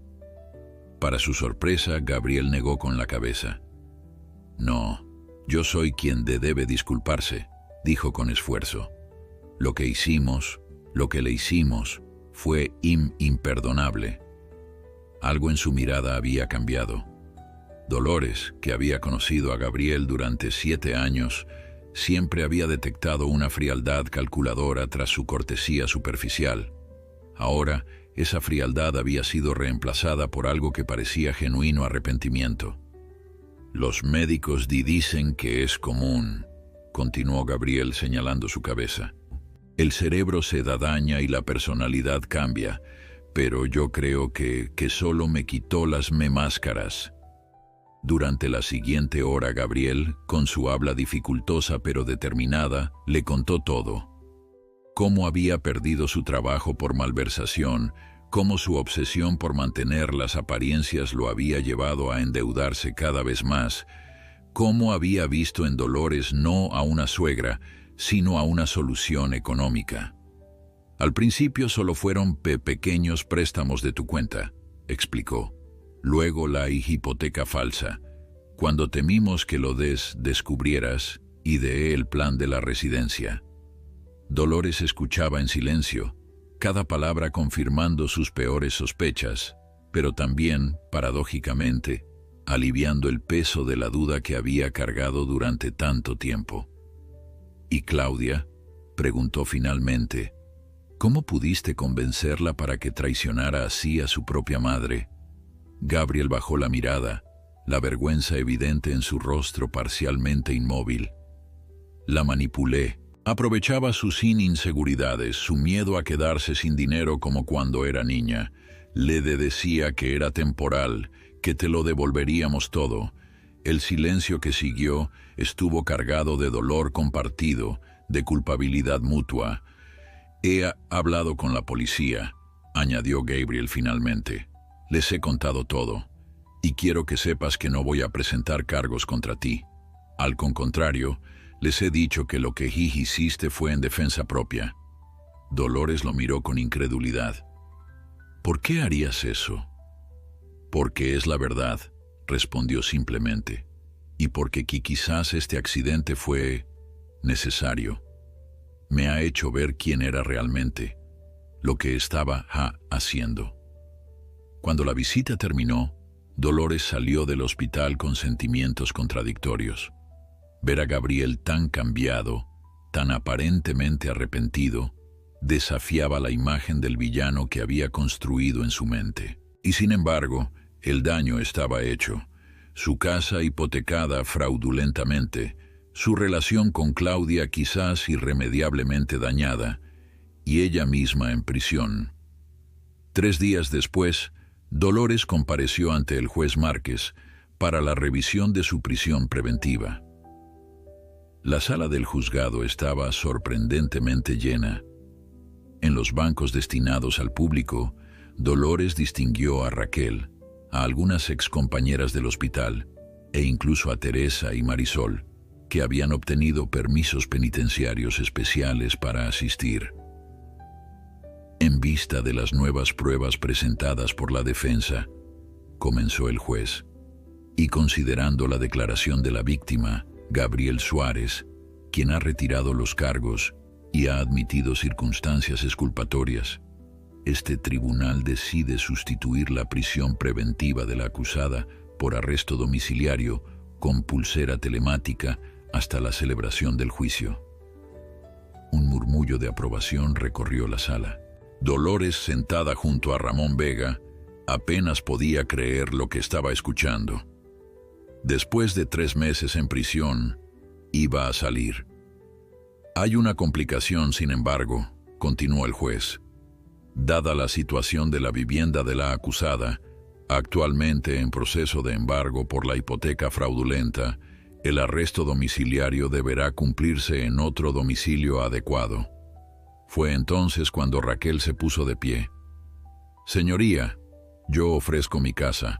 Para su sorpresa, Gabriel negó con la cabeza. No, yo soy quien debe disculparse, dijo con esfuerzo. Lo que le hicimos, fue imperdonable. Algo en su mirada había cambiado. Dolores, que había conocido a Gabriel durante 7 años, siempre había detectado una frialdad calculadora tras su cortesía superficial. Ahora, esa frialdad había sido reemplazada por algo que parecía genuino arrepentimiento. Los médicos dicen que es común, continuó Gabriel señalando su cabeza. El cerebro se daña y la personalidad cambia, pero yo creo que solo me quitó las máscaras. Durante la siguiente hora, Gabriel, con su habla dificultosa pero determinada, le contó todo. Cómo había perdido su trabajo por malversación, cómo su obsesión por mantener las apariencias lo había llevado a endeudarse cada vez más, cómo había visto en Dolores no a una suegra, sino a una solución económica. Al principio solo fueron pequeños préstamos de tu cuenta, explicó. Luego la hipoteca falsa. Cuando temimos que lo descubrieras, ideé el plan de la residencia. Dolores escuchaba en silencio, cada palabra confirmando sus peores sospechas, pero también, paradójicamente, aliviando el peso de la duda que había cargado durante tanto tiempo. ¿Y Claudia?, preguntó finalmente. ¿Cómo pudiste convencerla para que traicionara así a su propia madre? Gabriel bajó la mirada, la vergüenza evidente en su rostro parcialmente inmóvil. La manipulé. Aprovechaba sus inseguridades, su miedo a quedarse sin dinero como cuando era niña. Le decía que era temporal, que te lo devolveríamos todo. El silencio que siguió estuvo cargado de dolor compartido, de culpabilidad mutua. He hablado con la policía, añadió Gabriel finalmente. Les he contado todo, y quiero que sepas que no voy a presentar cargos contra ti. Al contrario, les he dicho que lo que hiciste fue en defensa propia. Dolores lo miró con incredulidad. ¿Por qué harías eso? Porque es la verdad, respondió simplemente, y porque quizás este accidente fue necesario. Me ha hecho ver quién era realmente, lo que estaba haciendo. Cuando la visita terminó, Dolores salió del hospital con sentimientos contradictorios. Ver a Gabriel tan cambiado, tan aparentemente arrepentido, desafiaba la imagen del villano que había construido en su mente. Y sin embargo, el daño estaba hecho. Su casa hipotecada fraudulentamente, su relación con Claudia quizás irremediablemente dañada, y ella misma en prisión. 3 días después, Dolores compareció ante el juez Márquez para la revisión de su prisión preventiva. La sala del juzgado estaba sorprendentemente llena. En los bancos destinados al público, Dolores distinguió a Raquel, a algunas excompañeras del hospital, e incluso a Teresa y Marisol, que habían obtenido permisos penitenciarios especiales para asistir. En vista de las nuevas pruebas presentadas por la defensa, comenzó el juez, y considerando la declaración de la víctima, Gabriel Suárez, quien ha retirado los cargos y ha admitido circunstancias exculpatorias, este tribunal decide sustituir la prisión preventiva de la acusada por arresto domiciliario con pulsera telemática hasta la celebración del juicio. Un murmullo de aprobación recorrió la sala. Dolores, sentada junto a Ramón Vega, apenas podía creer lo que estaba escuchando. Después de 3 meses en prisión, iba a salir. Hay una complicación, sin embargo, continuó el juez. Dada la situación de la vivienda de la acusada, actualmente en proceso de embargo por la hipoteca fraudulenta, el arresto domiciliario deberá cumplirse en otro domicilio adecuado. Fue entonces cuando Raquel se puso de pie. Señoría, yo ofrezco mi casa.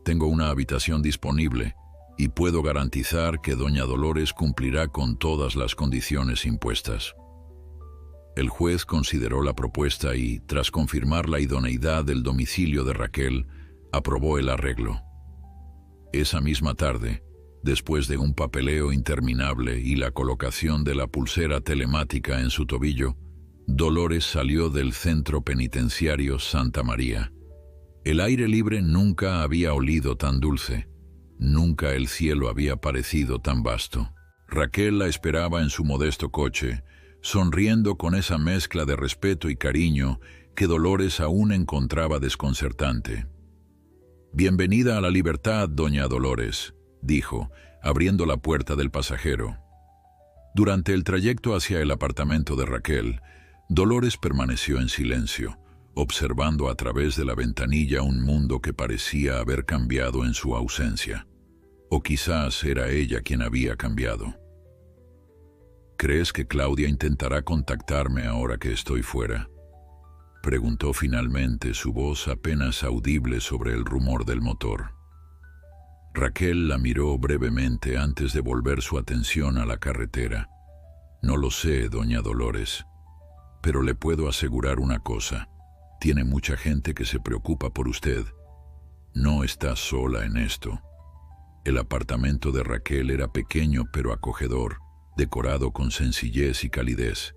Tengo una habitación disponible y puedo garantizar que doña Dolores cumplirá con todas las condiciones impuestas. El juez consideró la propuesta y, tras confirmar la idoneidad del domicilio de Raquel, aprobó el arreglo. Esa misma tarde, después de un papeleo interminable y la colocación de la pulsera telemática en su tobillo, Dolores salió del centro penitenciario Santa María. El aire libre nunca había olido tan dulce, nunca el cielo había parecido tan vasto. Raquel la esperaba en su modesto coche, sonriendo con esa mezcla de respeto y cariño que Dolores aún encontraba desconcertante. «Bienvenida a la libertad, doña Dolores», dijo, abriendo la puerta del pasajero. Durante el trayecto hacia el apartamento de Raquel, Dolores permaneció en silencio, observando a través de la ventanilla un mundo que parecía haber cambiado en su ausencia. O quizás era ella quien había cambiado. ¿Crees que Claudia intentará contactarme ahora que estoy fuera?, preguntó finalmente, su voz apenas audible sobre el rumor del motor. Raquel la miró brevemente antes de volver su atención a la carretera. No lo sé, doña Dolores, pero le puedo asegurar una cosa. Tiene mucha gente que se preocupa por usted. No está sola en esto. El apartamento de Raquel era pequeño pero acogedor, decorado con sencillez y calidez.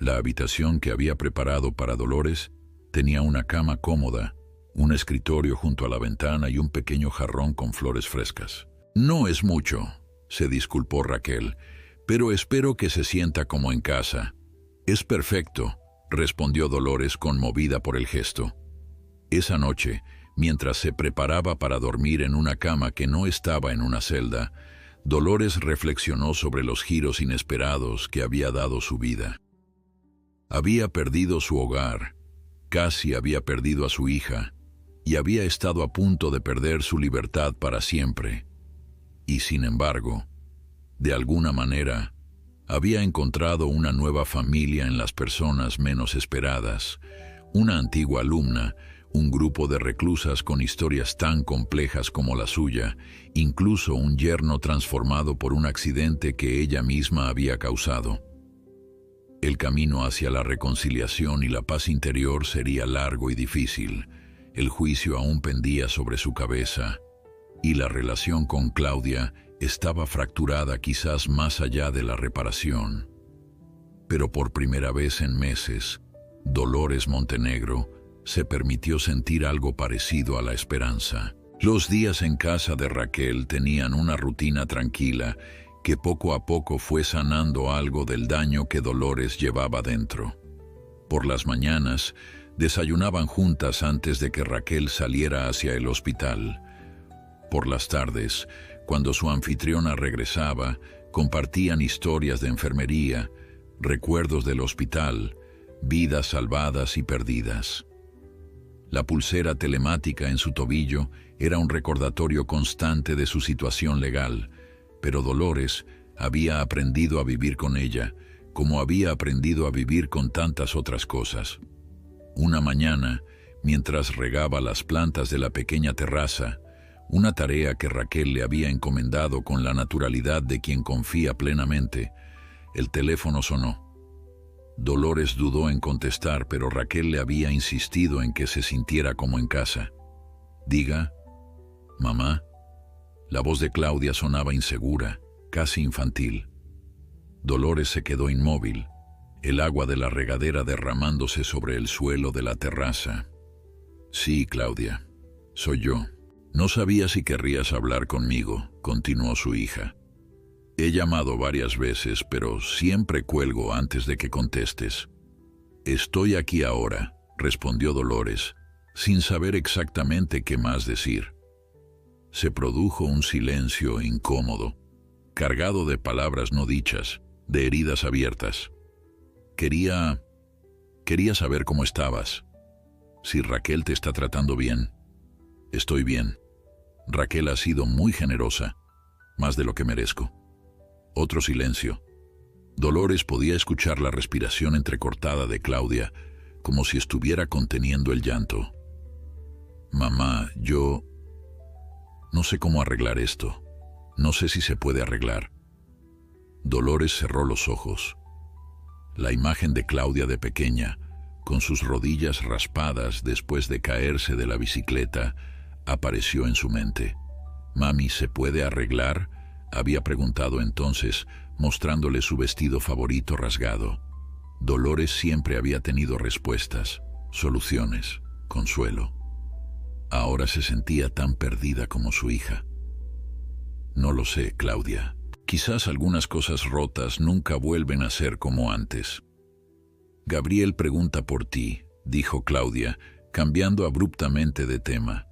La habitación que había preparado para Dolores tenía una cama cómoda, un escritorio junto a la ventana y un pequeño jarrón con flores frescas. No es mucho, se disculpó Raquel, pero espero que se sienta como en casa. Es perfecto, respondió Dolores conmovida por el gesto. Esa noche, mientras se preparaba para dormir en una cama que no estaba en una celda, Dolores reflexionó sobre los giros inesperados que había dado su vida. Había perdido su hogar, casi había perdido a su hija, y había estado a punto de perder su libertad para siempre. Y sin embargo, de alguna manera, había encontrado una nueva familia en las personas menos esperadas, una antigua alumna, un grupo de reclusas con historias tan complejas como la suya, incluso un yerno transformado por un accidente que ella misma había causado. El camino hacia la reconciliación y la paz interior sería largo y difícil. El juicio aún pendía sobre su cabeza, y la relación con Claudia estaba fracturada quizás más allá de la reparación. Pero por primera vez en meses, Dolores Montenegro se permitió sentir algo parecido a la esperanza. Los días en casa de Raquel tenían una rutina tranquila que poco a poco fue sanando algo del daño que Dolores llevaba dentro. Por las mañanas, desayunaban juntas antes de que Raquel saliera hacia el hospital. Por las tardes, cuando su anfitriona regresaba, compartían historias de enfermería, recuerdos del hospital, vidas salvadas y perdidas. La pulsera telemática en su tobillo era un recordatorio constante de su situación legal, pero Dolores había aprendido a vivir con ella, como había aprendido a vivir con tantas otras cosas. Una mañana, mientras regaba las plantas de la pequeña terraza, una tarea que Raquel le había encomendado con la naturalidad de quien confía plenamente, el teléfono sonó. Dolores dudó en contestar, pero Raquel le había insistido en que se sintiera como en casa. «Diga, mamá». La voz de Claudia sonaba insegura, casi infantil. Dolores se quedó inmóvil, el agua de la regadera derramándose sobre el suelo de la terraza. «Sí, Claudia, soy yo. No sabía si querrías hablar conmigo», continuó su hija. «He llamado varias veces, pero siempre cuelgo antes de que contestes». «Estoy aquí ahora», respondió Dolores, sin saber exactamente qué más decir. Se produjo un silencio incómodo, cargado de palabras no dichas, de heridas abiertas. Quería saber cómo estabas. Si Raquel te está tratando bien. Estoy bien. Raquel ha sido muy generosa, más de lo que merezco. Otro silencio. Dolores podía escuchar la respiración entrecortada de Claudia, como si estuviera conteniendo el llanto. «Mamá, yo no sé cómo arreglar esto. No sé si se puede arreglar». Dolores cerró los ojos. La imagen de Claudia de pequeña, con sus rodillas raspadas después de caerse de la bicicleta, apareció en su mente. «Mami, ¿se puede arreglar?», había preguntado entonces, mostrándole su vestido favorito rasgado. Dolores siempre había tenido respuestas, soluciones, consuelo. Ahora se sentía tan perdida como su hija. «No lo sé, Claudia. Quizás algunas cosas rotas nunca vuelven a ser como antes». «Gabriel pregunta por ti», dijo Claudia, cambiando abruptamente de tema.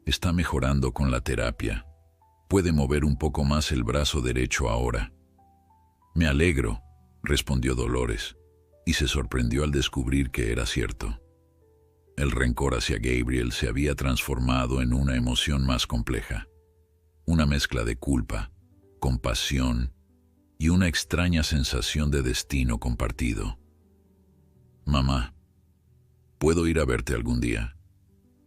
«Está mejorando con la terapia. Puede mover un poco más el brazo derecho ahora». Me alegro, respondió Dolores, y se sorprendió al descubrir que era cierto. El rencor hacia Gabriel se había transformado en una emoción más compleja, una mezcla de culpa, compasión y una extraña sensación de destino compartido. Mamá, ¿puedo ir a verte algún día?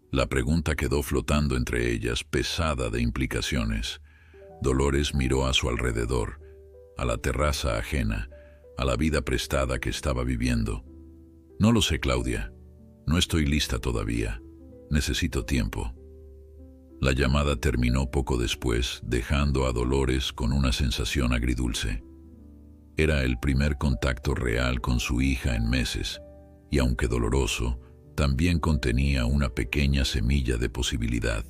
La pregunta quedó flotando entre ellas, pesada de implicaciones. Dolores miró a su alrededor, a la terraza ajena, a la vida prestada que estaba viviendo. No lo sé, Claudia. No estoy lista todavía. Necesito tiempo. La llamada terminó poco después, dejando a Dolores con una sensación agridulce. Era el primer contacto real con su hija en meses, y aunque doloroso, también contenía una pequeña semilla de posibilidad.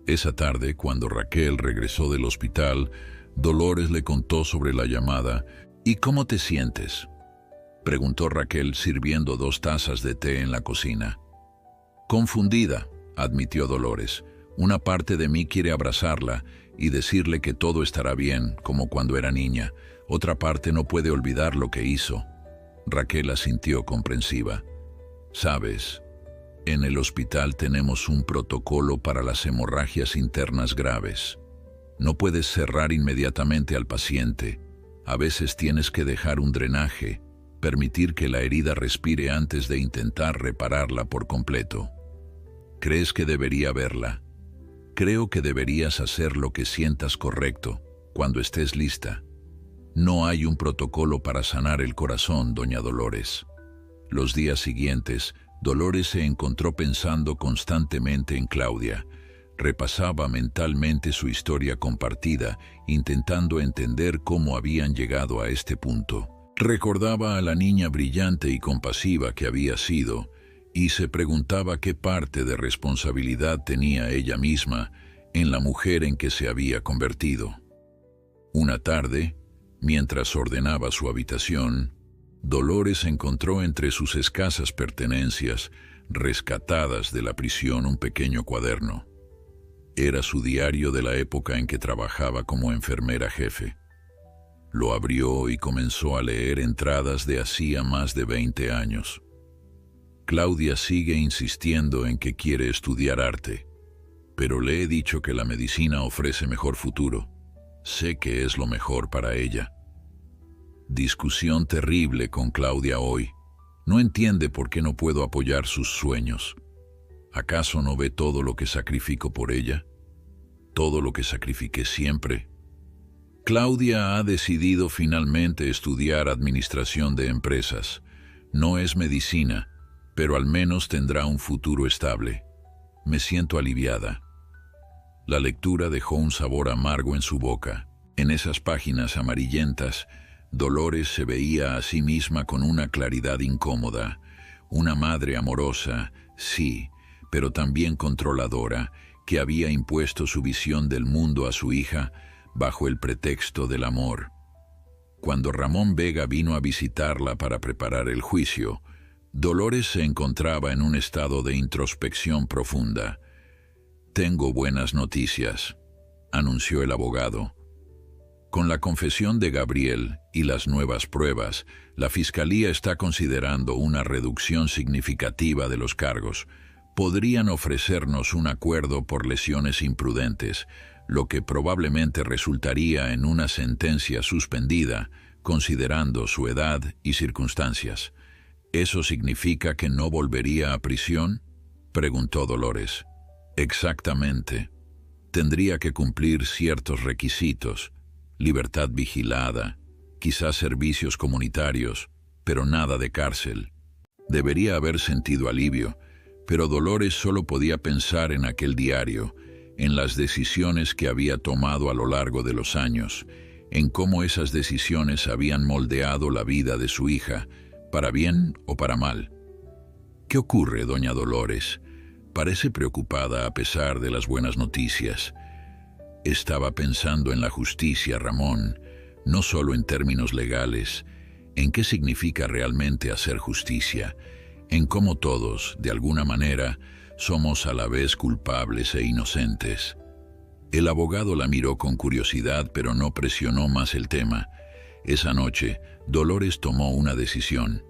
Esa tarde, cuando Raquel regresó del hospital, Dolores le contó sobre la llamada. ¿Y cómo te sientes?, preguntó Raquel sirviendo 2 tazas de té en la cocina. Confundida, admitió Dolores. Una parte de mí quiere abrazarla y decirle que todo estará bien, como cuando era niña. Otra parte no puede olvidar lo que hizo. Raquel asintió comprensiva. Sabes, en el hospital tenemos un protocolo para las hemorragias internas graves. No puedes cerrar inmediatamente al paciente. A veces tienes que dejar un drenaje, permitir que la herida respire antes de intentar repararla por completo. ¿Crees que debería verla? Creo que deberías hacer lo que sientas correcto, cuando estés lista. No hay un protocolo para sanar el corazón, doña Dolores. Los días siguientes, Dolores se encontró pensando constantemente en Claudia. Repasaba mentalmente su historia compartida, intentando entender cómo habían llegado a este punto. Recordaba a la niña brillante y compasiva que había sido, y se preguntaba qué parte de responsabilidad tenía ella misma en la mujer en que se había convertido. Una tarde, mientras ordenaba su habitación, Dolores encontró entre sus escasas pertenencias, rescatadas de la prisión, un pequeño cuaderno. Era su diario de la época en que trabajaba como enfermera jefe. Lo abrió y comenzó a leer entradas de hacía más de 20 años. Claudia sigue insistiendo en que quiere estudiar arte, pero le he dicho que la medicina ofrece mejor futuro. Sé que es lo mejor para ella. Discusión terrible con Claudia hoy. No entiende por qué no puedo apoyar sus sueños. ¿Acaso no ve todo lo que sacrifico por ella? ¿Todo lo que sacrifiqué siempre? Claudia ha decidido finalmente estudiar administración de empresas. No es medicina, pero al menos tendrá un futuro estable. Me siento aliviada. La lectura dejó un sabor amargo en su boca. En esas páginas amarillentas, Dolores se veía a sí misma con una claridad incómoda. Una madre amorosa, sí, pero también controladora, que había impuesto su visión del mundo a su hija bajo el pretexto del amor. Cuando Ramón Vega vino a visitarla para preparar el juicio, Dolores se encontraba en un estado de introspección profunda. «Tengo buenas noticias», anunció el abogado. Con la confesión de Gabriel y las nuevas pruebas, la Fiscalía está considerando una reducción significativa de los cargos. Podrían ofrecernos un acuerdo por lesiones imprudentes, lo que probablemente resultaría en una sentencia suspendida, considerando su edad y circunstancias. ¿Eso significa que no volvería a prisión?, preguntó Dolores. Exactamente. Tendría que cumplir ciertos requisitos: libertad vigilada, quizás servicios comunitarios, pero nada de cárcel. Debería haber sentido alivio, pero Dolores solo podía pensar en aquel diario, en las decisiones que había tomado a lo largo de los años, en cómo esas decisiones habían moldeado la vida de su hija, para bien o para mal. ¿Qué ocurre, doña Dolores? Parece preocupada a pesar de las buenas noticias. Estaba pensando en la justicia, Ramón, no solo en términos legales, en qué significa realmente hacer justicia, en cómo todos, de alguna manera, somos a la vez culpables e inocentes. El abogado la miró con curiosidad, pero no presionó más el tema. Esa noche, Dolores tomó una decisión.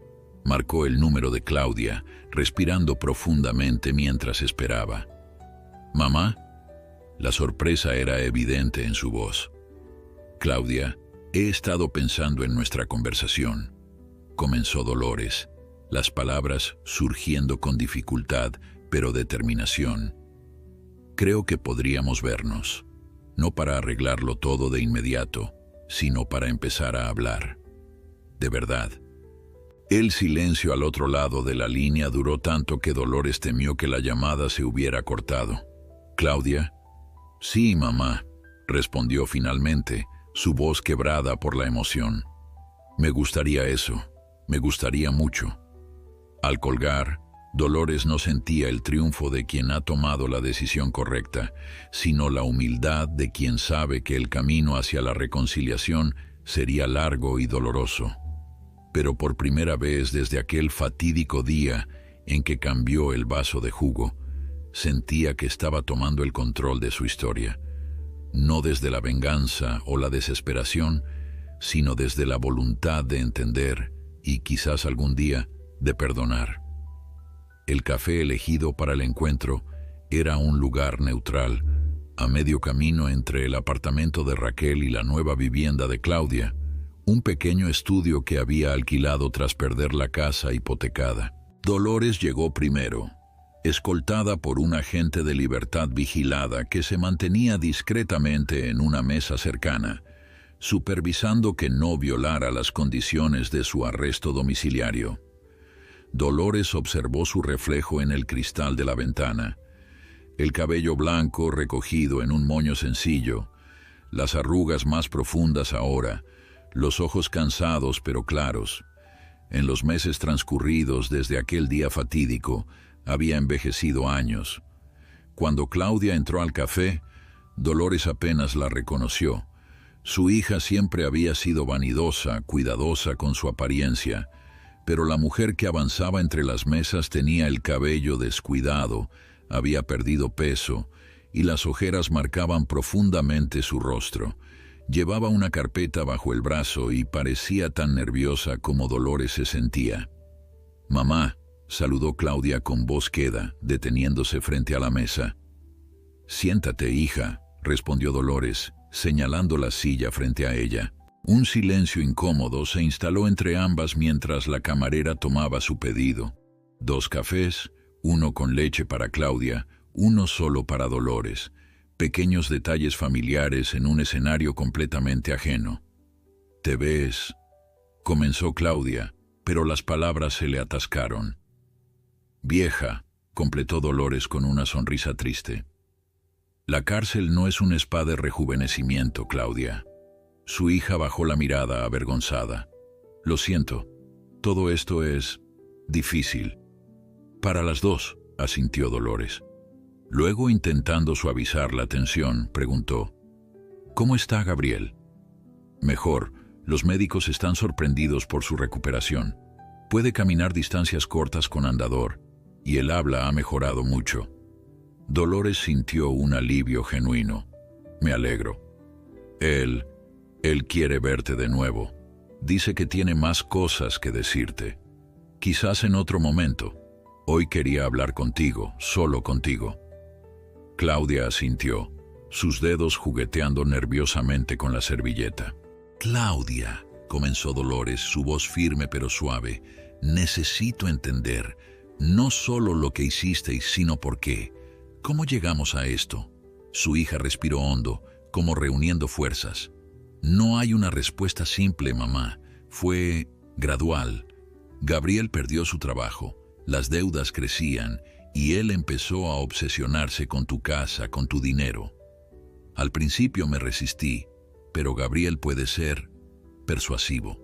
Marcó el número de Claudia, respirando profundamente mientras esperaba. «¿Mamá?» La sorpresa era evidente en su voz. «Claudia, he estado pensando en nuestra conversación», comenzó Dolores, las palabras surgiendo con dificultad, pero determinación. «Creo que podríamos vernos, no para arreglarlo todo de inmediato, sino para empezar a hablar. De verdad». El silencio al otro lado de la línea duró tanto que Dolores temió que la llamada se hubiera cortado. «¿Claudia?» «Sí, mamá», respondió finalmente, su voz quebrada por la emoción. «Me gustaría eso, me gustaría mucho». Al colgar, Dolores no sentía el triunfo de quien ha tomado la decisión correcta, sino la humildad de quien sabe que el camino hacia la reconciliación sería largo y doloroso. Pero por primera vez desde aquel fatídico día en que cambió el vaso de jugo, sentía que estaba tomando el control de su historia, no desde la venganza o la desesperación, sino desde la voluntad de entender y quizás algún día de perdonar. El café elegido para el encuentro era un lugar neutral, a medio camino entre el apartamento de Raquel y la nueva vivienda de Claudia, un pequeño estudio que había alquilado tras perder la casa hipotecada. Dolores llegó primero, escoltada por un agente de libertad vigilada que se mantenía discretamente en una mesa cercana, supervisando que no violara las condiciones de su arresto domiciliario. Dolores observó su reflejo en el cristal de la ventana, el cabello blanco recogido en un moño sencillo, las arrugas más profundas ahora, los ojos cansados pero claros. En los meses transcurridos desde aquel día fatídico, había envejecido años. Cuando Claudia entró al café, Dolores apenas la reconoció. Su hija siempre había sido vanidosa, cuidadosa con su apariencia, pero la mujer que avanzaba entre las mesas tenía el cabello descuidado, había perdido peso, y las ojeras marcaban profundamente su rostro. Llevaba una carpeta bajo el brazo y parecía tan nerviosa como Dolores se sentía. «Mamá», saludó Claudia con voz queda, deteniéndose frente a la mesa. «Siéntate, hija», respondió Dolores, señalando la silla frente a ella. Un silencio incómodo se instaló entre ambas mientras la camarera tomaba su pedido. 2 cafés, uno con leche para Claudia, uno solo para Dolores. Pequeños detalles familiares en un escenario completamente ajeno. «Te ves», comenzó Claudia, pero las palabras se le atascaron. «Vieja», completó Dolores con una sonrisa triste. «La cárcel no es un spa de rejuvenecimiento, Claudia». Su hija bajó la mirada avergonzada. «Lo siento, todo esto es difícil». «Para las dos», asintió Dolores. Luego, intentando suavizar la tensión, preguntó: «¿Cómo está Gabriel?» «Mejor. Los médicos están sorprendidos por su recuperación. Puede caminar distancias cortas con andador, y el habla ha mejorado mucho». Dolores sintió un alivio genuino. «Me alegro. Él quiere verte de nuevo. Dice que tiene más cosas que decirte. Quizás en otro momento. Hoy quería hablar contigo, solo contigo». Claudia asintió, sus dedos jugueteando nerviosamente con la servilleta. «Claudia», comenzó Dolores, su voz firme pero suave, «necesito entender, no solo lo que hicisteis, sino por qué. ¿Cómo llegamos a esto?» Su hija respiró hondo, como reuniendo fuerzas. «No hay una respuesta simple, mamá. Fue gradual. Gabriel perdió su trabajo, las deudas crecían, y él empezó a obsesionarse con tu casa, con tu dinero. Al principio me resistí, pero Gabriel puede ser persuasivo.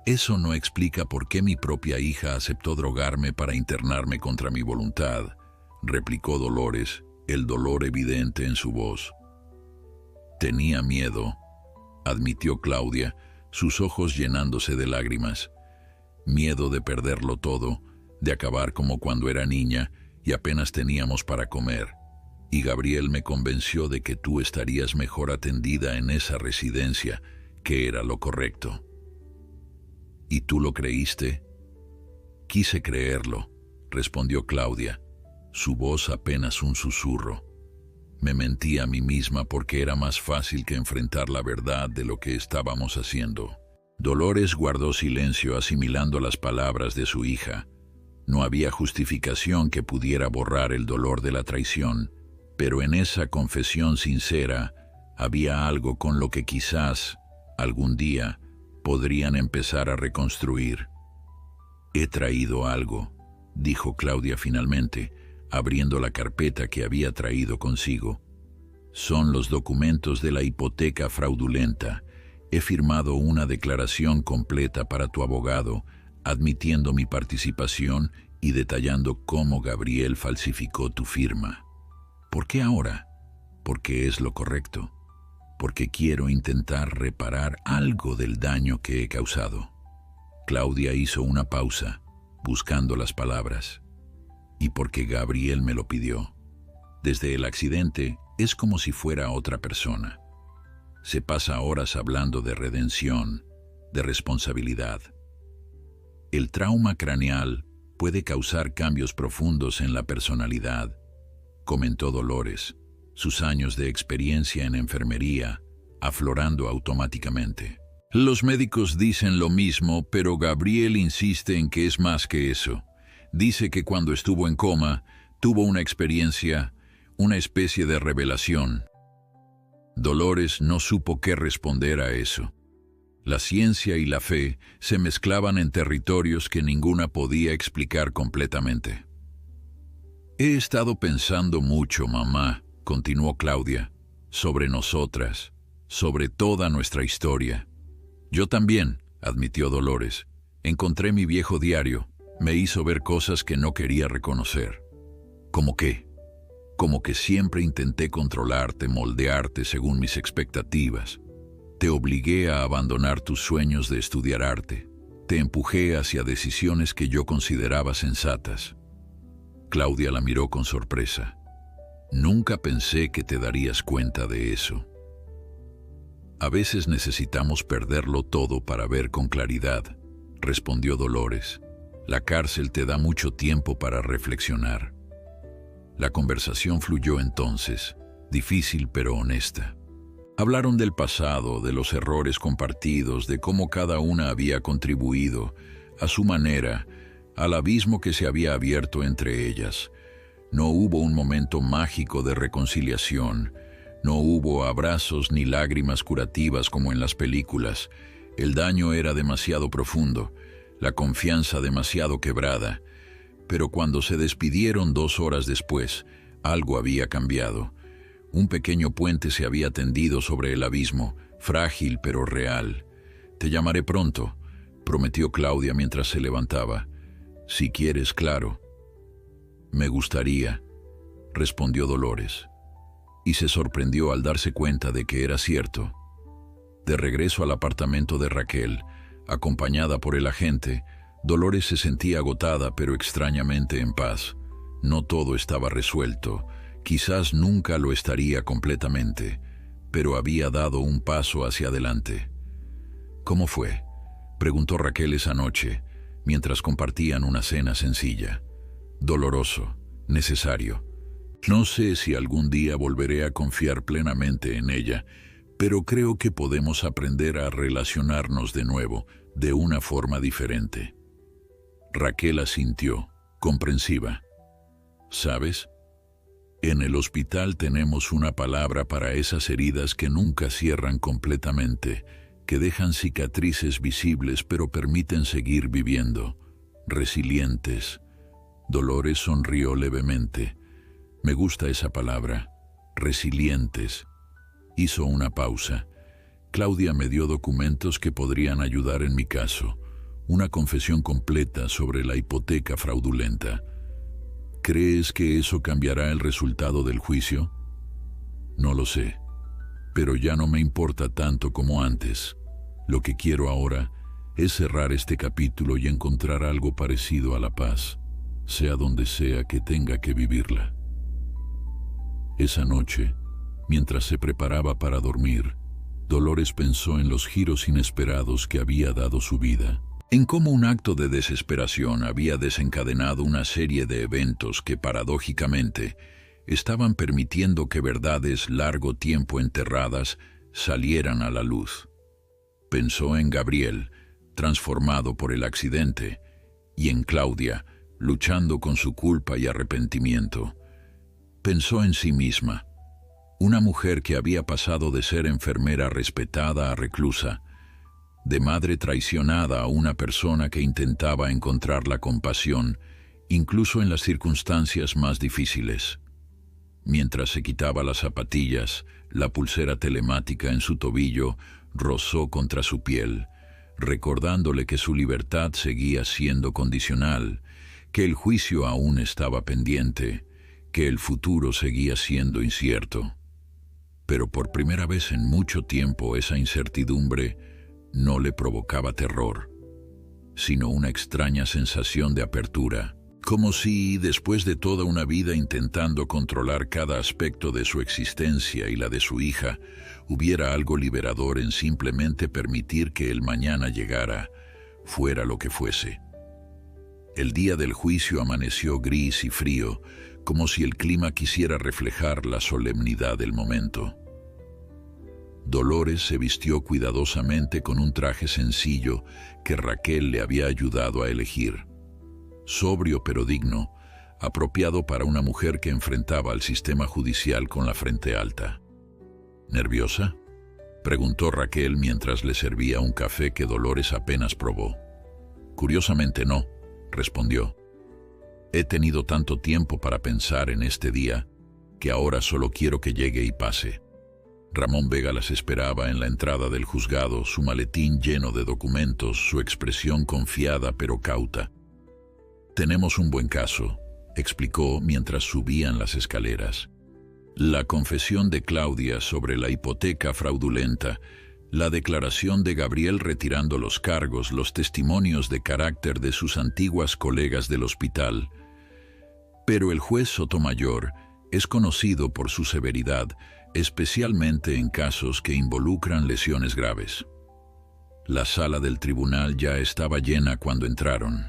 Eso no explica por qué mi propia hija aceptó drogarme para internarme contra mi voluntad», replicó Dolores, el dolor evidente en su voz. «Tenía miedo», admitió Claudia, sus ojos llenándose de lágrimas. «Miedo de perderlo todo, de acabar como cuando era niña y apenas teníamos para comer. Y Gabriel me convenció de que tú estarías mejor atendida en esa residencia, que era lo correcto. ¿Y tú lo creíste? Quise creerlo, respondió Claudia, su voz apenas un susurro. Me mentí a mí misma porque era más fácil que enfrentar la verdad de lo que estábamos haciendo. Dolores guardó silencio asimilando las palabras de su hija. No había justificación que pudiera borrar el dolor de la traición, pero en esa confesión sincera había algo con lo que quizás, algún día, podrían empezar a reconstruir. He traído algo, dijo Claudia finalmente, abriendo la carpeta que había traído consigo. Son los documentos de la hipoteca fraudulenta. He firmado una declaración completa para tu abogado, admitiendo mi participación y detallando cómo Gabriel falsificó tu firma. ¿Por qué ahora? Porque es lo correcto. Porque quiero intentar reparar algo del daño que he causado. Claudia hizo una pausa, buscando las palabras. Y porque Gabriel me lo pidió. Desde el accidente es como si fuera otra persona. Se pasa horas hablando de redención, de responsabilidad. El trauma craneal puede causar cambios profundos en la personalidad, comentó Dolores, sus años de experiencia en enfermería aflorando automáticamente. Los médicos dicen lo mismo, pero Gabriel insiste en que es más que eso. Dice que cuando estuvo en coma, tuvo una experiencia, una especie de revelación. Dolores no supo qué responder a eso. La ciencia y la fe se mezclaban en territorios que ninguna podía explicar completamente. He estado pensando mucho, mamá, continuó Claudia, sobre nosotras, sobre toda nuestra historia. Yo también, admitió Dolores. Encontré mi viejo diario. Me hizo ver cosas que no quería reconocer. ¿Cómo qué? Como que siempre intenté controlarte, moldearte según mis expectativas. Te obligué a abandonar tus sueños de estudiar arte. Te empujé hacia decisiones que yo consideraba sensatas. Claudia la miró con sorpresa. Nunca pensé que te darías cuenta de eso. A veces necesitamos perderlo todo para ver con claridad, respondió Dolores. La cárcel te da mucho tiempo para reflexionar. La conversación fluyó entonces, difícil pero honesta. Hablaron del pasado, de los errores compartidos, de cómo cada una había contribuido, a su manera, al abismo que se había abierto entre ellas. No hubo un momento mágico de reconciliación, no hubo abrazos ni lágrimas curativas como en las películas. El daño era demasiado profundo, la confianza demasiado quebrada. Pero cuando se despidieron 2 horas después, algo había cambiado. Un pequeño puente se había tendido sobre el abismo, frágil pero real. Te llamaré pronto, prometió Claudia mientras se levantaba. Si quieres, claro. Me gustaría, respondió Dolores. Y se sorprendió al darse cuenta de que era cierto. De regreso al apartamento de Raquel, acompañada por el agente, Dolores se sentía agotada pero extrañamente en paz. No todo estaba resuelto, quizás nunca lo estaría completamente, pero había dado un paso hacia adelante. ¿Cómo fue?, preguntó Raquel esa noche, mientras compartían una cena sencilla. Doloroso, necesario. No sé si algún día volveré a confiar plenamente en ella, pero creo que podemos aprender a relacionarnos de nuevo, de una forma diferente. Raquel asintió, comprensiva. ¿Sabes? En el hospital tenemos una palabra para esas heridas que nunca cierran completamente, que dejan cicatrices visibles pero permiten seguir viviendo. Resilientes. Dolores sonrió levemente. Me gusta esa palabra. Resilientes. Hizo una pausa. Claudia me dio documentos que podrían ayudar en mi caso. Una confesión completa sobre la hipoteca fraudulenta. ¿Crees que eso cambiará el resultado del juicio? No lo sé, pero ya no me importa tanto como antes. Lo que quiero ahora es cerrar este capítulo y encontrar algo parecido a la paz, sea donde sea que tenga que vivirla. Esa noche, mientras se preparaba para dormir, Dolores pensó en los giros inesperados que había dado su vida, en cómo un acto de desesperación había desencadenado una serie de eventos que paradójicamente estaban permitiendo que verdades largo tiempo enterradas salieran a la luz. Pensó en Gabriel, transformado por el accidente, y en Claudia, luchando con su culpa y arrepentimiento. Pensó en sí misma, una mujer que había pasado de ser enfermera respetada a reclusa, de madre traicionada a una persona que intentaba encontrar la compasión, incluso en las circunstancias más difíciles. Mientras se quitaba las zapatillas, la pulsera telemática en su tobillo rozó contra su piel, recordándole que su libertad seguía siendo condicional, que el juicio aún estaba pendiente, que el futuro seguía siendo incierto. Pero por primera vez en mucho tiempo esa incertidumbre no le provocaba terror, sino una extraña sensación de apertura, como si, después de toda una vida intentando controlar cada aspecto de su existencia y la de su hija, hubiera algo liberador en simplemente permitir que el mañana llegara, fuera lo que fuese. El día del juicio amaneció gris y frío, como si el clima quisiera reflejar la solemnidad del momento. Dolores se vistió cuidadosamente con un traje sencillo que Raquel le había ayudado a elegir. Sobrio pero digno, apropiado para una mujer que enfrentaba al sistema judicial con la frente alta. ¿Nerviosa?, preguntó Raquel mientras le servía un café que Dolores apenas probó. Curiosamente no, respondió. He tenido tanto tiempo para pensar en este día que ahora solo quiero que llegue y pase. Ramón Vega las esperaba en la entrada del juzgado, su maletín lleno de documentos, su expresión confiada pero cauta. Tenemos un buen caso, explicó mientras subían las escaleras. La confesión de Claudia sobre la hipoteca fraudulenta, la declaración de Gabriel retirando los cargos, los testimonios de carácter de sus antiguas colegas del hospital. Pero el juez Sotomayor es conocido por su severidad, especialmente en casos que involucran lesiones graves. La sala del tribunal ya estaba llena cuando entraron.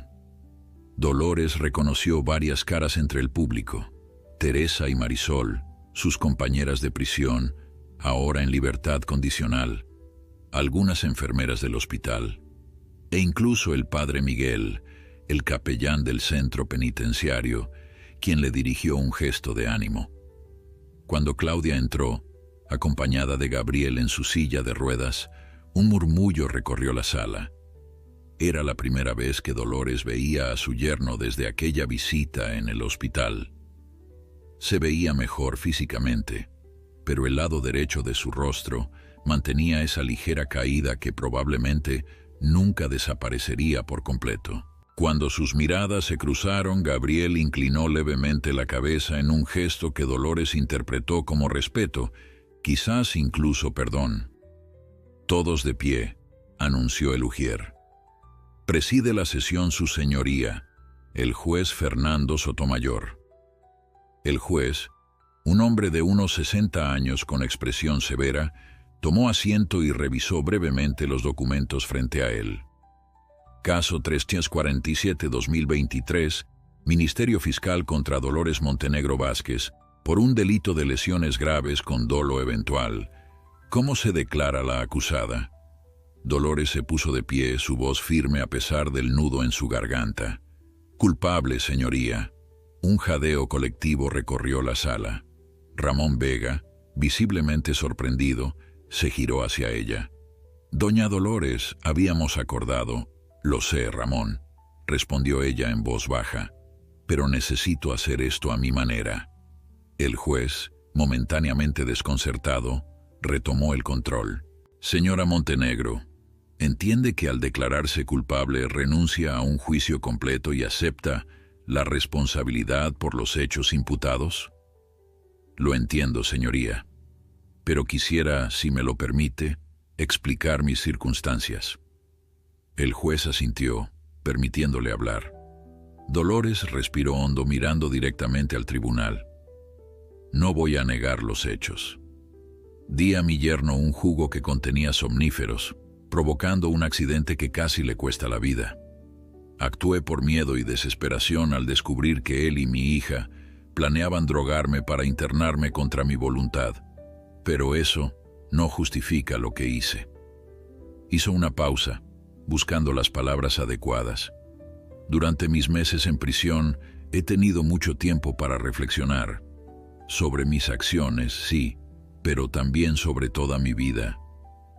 Dolores reconoció varias caras entre el público: Teresa y Marisol, sus compañeras de prisión, ahora en libertad condicional, algunas enfermeras del hospital, e incluso el padre Miguel, el capellán del centro penitenciario, quien le dirigió un gesto de ánimo. Cuando Claudia entró, acompañada de Gabriel en su silla de ruedas, un murmullo recorrió la sala. Era la primera vez que Dolores veía a su yerno desde aquella visita en el hospital. Se veía mejor físicamente, pero el lado derecho de su rostro mantenía esa ligera caída que probablemente nunca desaparecería por completo. Cuando sus miradas se cruzaron, Gabriel inclinó levemente la cabeza en un gesto que Dolores interpretó como respeto, quizás incluso perdón. Todos de pie, anunció el ujier. Preside la sesión su señoría, el juez Fernando Sotomayor. El juez, un hombre de unos 60 años con expresión severa, tomó asiento y revisó brevemente los documentos frente a él. Caso 347-2023, Ministerio Fiscal contra Dolores Montenegro Vázquez, por un delito de lesiones graves con dolo eventual. ¿Cómo se declara la acusada? Dolores se puso de pie, su voz firme a pesar del nudo en su garganta. Culpable, señoría. Un jadeo colectivo recorrió la sala. Ramón Vega, visiblemente sorprendido, se giró hacia ella. Doña Dolores, habíamos acordado. Lo sé, Ramón, respondió ella en voz baja, pero necesito hacer esto a mi manera. El juez, momentáneamente desconcertado, retomó el control. Señora Montenegro, ¿entiende que al declararse culpable renuncia a un juicio completo y acepta la responsabilidad por los hechos imputados? Lo entiendo, señoría, pero quisiera, si me lo permite, explicar mis circunstancias. El juez asintió, permitiéndole hablar. Dolores respiró hondo mirando directamente al tribunal. No voy a negar los hechos. Di a mi yerno un jugo que contenía somníferos, provocando un accidente que casi le cuesta la vida. Actué por miedo y desesperación al descubrir que él y mi hija planeaban drogarme para internarme contra mi voluntad, pero eso no justifica lo que hice. Hizo una pausa, buscando las palabras adecuadas. Durante mis meses en prisión he tenido mucho tiempo para reflexionar sobre mis acciones, sí, pero también sobre toda mi vida,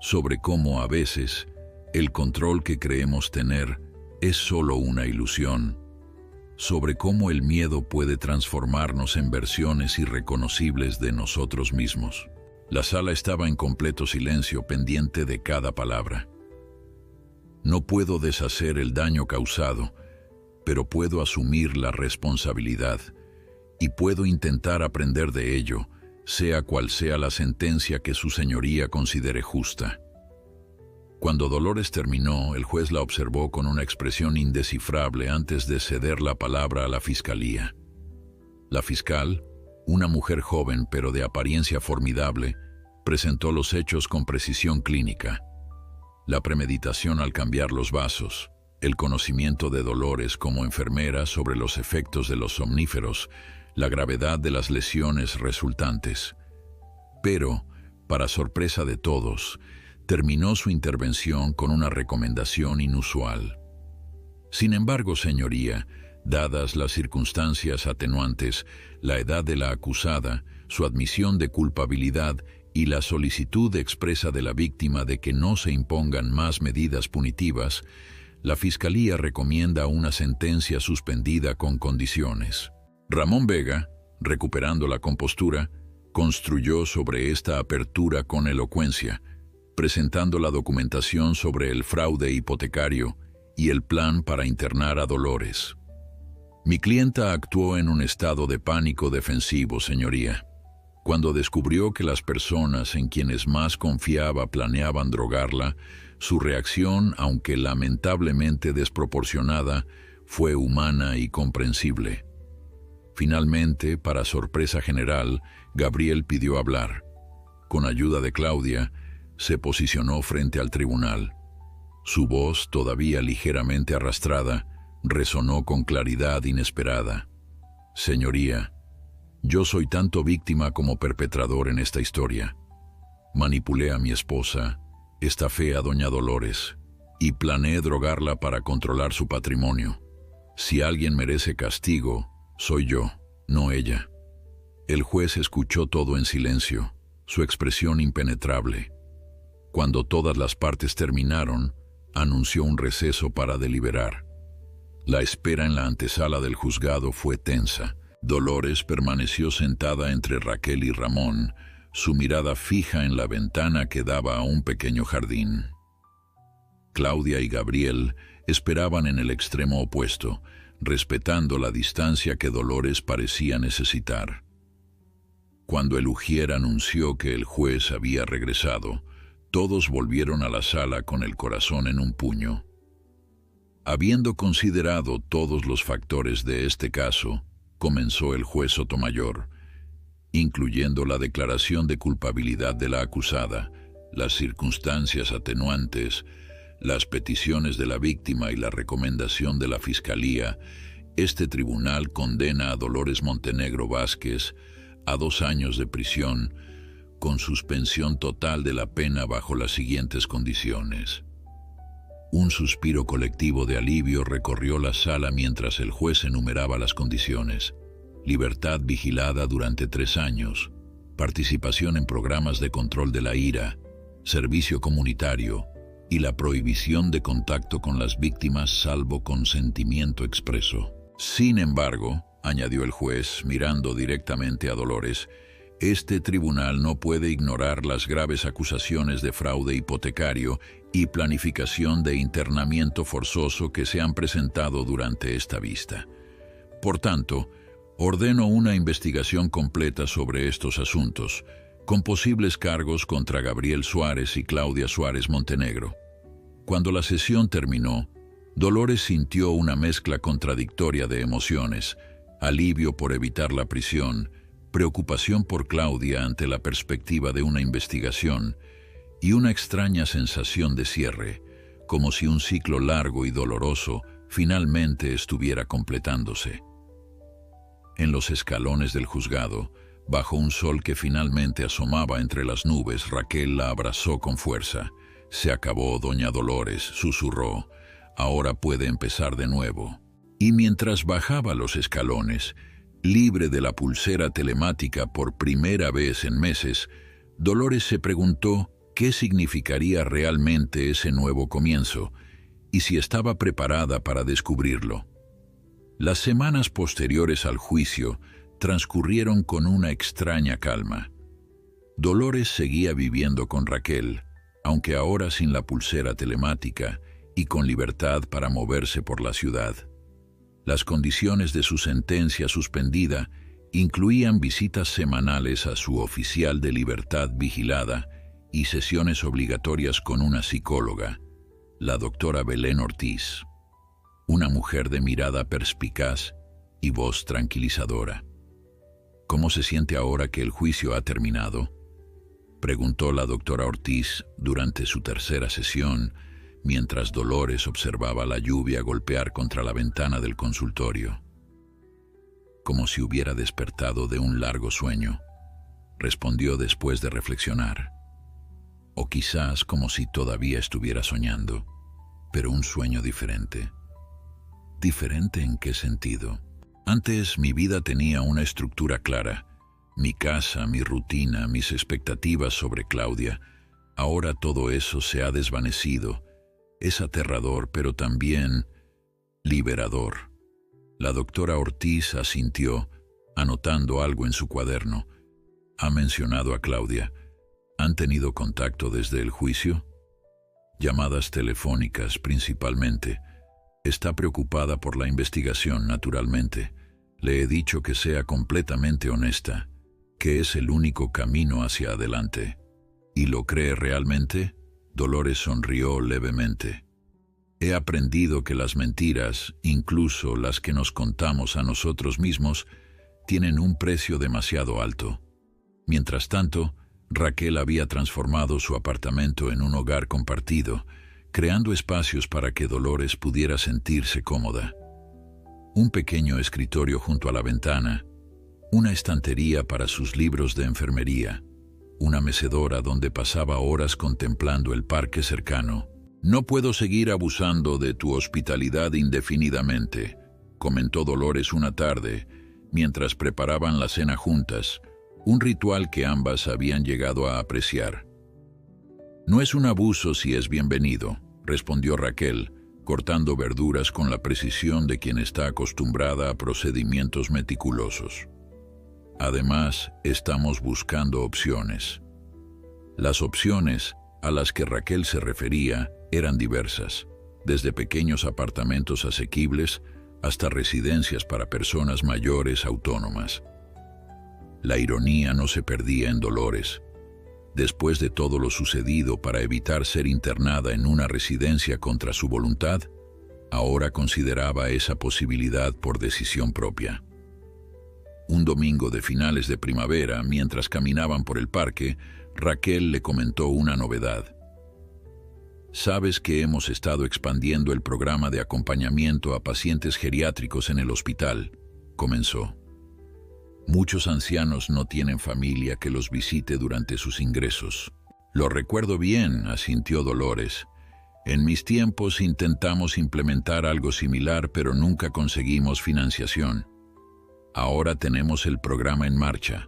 sobre cómo a veces el control que creemos tener es solo una ilusión, sobre cómo el miedo puede transformarnos en versiones irreconocibles de nosotros mismos. La sala estaba en completo silencio, pendiente de cada palabra. No puedo deshacer el daño causado, pero puedo asumir la responsabilidad y puedo intentar aprender de ello, sea cual sea la sentencia que su señoría considere justa. Cuando Dolores terminó, el juez la observó con una expresión indescifrable antes de ceder la palabra a la fiscalía. La fiscal, una mujer joven pero de apariencia formidable, presentó los hechos con precisión clínica. La premeditación al cambiar los vasos, el conocimiento de Dolores como enfermera sobre los efectos de los somníferos, la gravedad de las lesiones resultantes. Pero, para sorpresa de todos, terminó su intervención con una recomendación inusual. Sin embargo, señoría, dadas las circunstancias atenuantes, la edad de la acusada, su admisión de culpabilidad y la solicitud expresa de la víctima de que no se impongan más medidas punitivas, la Fiscalía recomienda una sentencia suspendida con condiciones. Ramón Vega, recuperando la compostura, construyó sobre esta apertura con elocuencia, presentando la documentación sobre el fraude hipotecario y el plan para internar a Dolores. Mi clienta actuó en un estado de pánico defensivo, señoría. Cuando descubrió que las personas en quienes más confiaba planeaban drogarla, su reacción, aunque lamentablemente desproporcionada, fue humana y comprensible. Finalmente, para sorpresa general, Gabriel pidió hablar. Con ayuda de Claudia, se posicionó frente al tribunal. Su voz, todavía ligeramente arrastrada, resonó con claridad inesperada. Señoría, yo soy tanto víctima como perpetrador en esta historia. Manipulé a mi esposa, estafé a doña Dolores y planeé drogarla para controlar su patrimonio. Si alguien merece castigo, soy yo, no ella. El juez escuchó todo en silencio, su expresión impenetrable. Cuando todas las partes terminaron, anunció un receso para deliberar. La espera en la antesala del juzgado fue tensa. Dolores permaneció sentada entre Raquel y Ramón, su mirada fija en la ventana que daba a un pequeño jardín. Claudia y Gabriel esperaban en el extremo opuesto, respetando la distancia que Dolores parecía necesitar. Cuando el ujier anunció que el juez había regresado, todos volvieron a la sala con el corazón en un puño. Habiendo considerado todos los factores de este caso, comenzó el juez Sotomayor, incluyendo la declaración de culpabilidad de la acusada, las circunstancias atenuantes, las peticiones de la víctima y la recomendación de la Fiscalía. Este tribunal condena a Dolores Montenegro Vázquez a 2 años de prisión, con suspensión total de la pena bajo las siguientes condiciones. Un suspiro colectivo de alivio recorrió la sala mientras el juez enumeraba las condiciones: libertad vigilada durante 3 años, participación en programas de control de la ira, servicio comunitario y la prohibición de contacto con las víctimas salvo consentimiento expreso. Sin embargo, añadió el juez, mirando directamente a Dolores, este tribunal no puede ignorar las graves acusaciones de fraude hipotecario y planificación de internamiento forzoso que se han presentado durante esta vista. Por tanto, ordeno una investigación completa sobre estos asuntos, con posibles cargos contra Gabriel Suárez y Claudia Suárez Montenegro. Cuando la sesión terminó, Dolores sintió una mezcla contradictoria de emociones: alivio por evitar la prisión, preocupación por Claudia ante la perspectiva de una investigación y una extraña sensación de cierre, como si un ciclo largo y doloroso finalmente estuviera completándose. En los escalones del juzgado, bajo un sol que finalmente asomaba entre las nubes, Raquel la abrazó con fuerza. «Se acabó, doña Dolores», susurró. «Ahora puede empezar de nuevo». Y mientras bajaba los escalones, libre de la pulsera telemática por primera vez en meses, Dolores se preguntó qué significaría realmente ese nuevo comienzo y si estaba preparada para descubrirlo. Las semanas posteriores al juicio transcurrieron con una extraña calma. Dolores seguía viviendo con Raquel, aunque ahora sin la pulsera telemática y con libertad para moverse por la ciudad. Las condiciones de su sentencia suspendida incluían visitas semanales a su oficial de libertad vigilada y sesiones obligatorias con una psicóloga, la doctora Belén Ortiz, una mujer de mirada perspicaz y voz tranquilizadora. «¿Cómo se siente ahora que el juicio ha terminado?», preguntó la doctora Ortiz durante su tercera sesión, mientras Dolores observaba la lluvia golpear contra la ventana del consultorio. «Como si hubiera despertado de un largo sueño», respondió después de reflexionar. «O quizás como si todavía estuviera soñando, pero un sueño diferente». «¿Diferente en qué sentido?». «Antes mi vida tenía una estructura clara, mi casa, mi rutina, mis expectativas sobre Claudia. Ahora todo eso se ha desvanecido. Es aterrador, pero también liberador». La doctora Ortiz asintió, anotando algo en su cuaderno. «¿Ha mencionado a Claudia? ¿Han tenido contacto desde el juicio?». «Llamadas telefónicas, principalmente. Está preocupada por la investigación, naturalmente. Le he dicho que sea completamente honesta, que es el único camino hacia adelante». «¿Y lo cree realmente?». Dolores sonrió levemente. «He aprendido que las mentiras, incluso las que nos contamos a nosotros mismos, tienen un precio demasiado alto». Mientras tanto, Raquel había transformado su apartamento en un hogar compartido, creando espacios para que Dolores pudiera sentirse cómoda. Un pequeño escritorio junto a la ventana, una estantería para sus libros de enfermería, una mecedora donde pasaba horas contemplando el parque cercano. «No puedo seguir abusando de tu hospitalidad indefinidamente», comentó Dolores una tarde, mientras preparaban la cena juntas, un ritual que ambas habían llegado a apreciar. «No es un abuso si es bienvenido», respondió Raquel, cortando verduras con la precisión de quien está acostumbrada a procedimientos meticulosos. «Además, estamos buscando opciones». Las opciones a las que Raquel se refería eran diversas, desde pequeños apartamentos asequibles hasta residencias para personas mayores autónomas. La ironía no se perdía en Dolores. Después de todo lo sucedido para evitar ser internada en una residencia contra su voluntad, ahora consideraba esa posibilidad por decisión propia. Un domingo de finales de primavera, mientras caminaban por el parque, Raquel le comentó una novedad. «¿Sabes que hemos estado expandiendo el programa de acompañamiento a pacientes geriátricos en el hospital?», comenzó. «Muchos ancianos no tienen familia que los visite durante sus ingresos». «Lo recuerdo bien», asintió Dolores. «En mis tiempos intentamos implementar algo similar, pero nunca conseguimos financiación. Ahora tenemos el programa en marcha,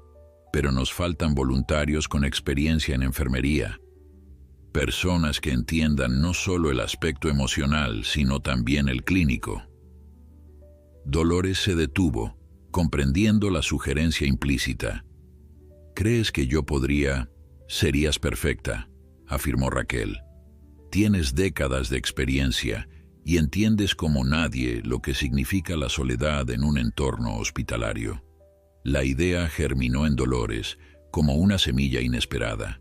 pero nos faltan voluntarios con experiencia en enfermería. Personas que entiendan no solo el aspecto emocional, sino también el clínico». Dolores se detuvo, comprendiendo la sugerencia implícita. «¿Crees que yo podría...?» «Serías perfecta», afirmó Raquel. «Tienes décadas de experiencia y entiendes como nadie lo que significa la soledad en un entorno hospitalario». La idea germinó en Dolores como una semilla inesperada.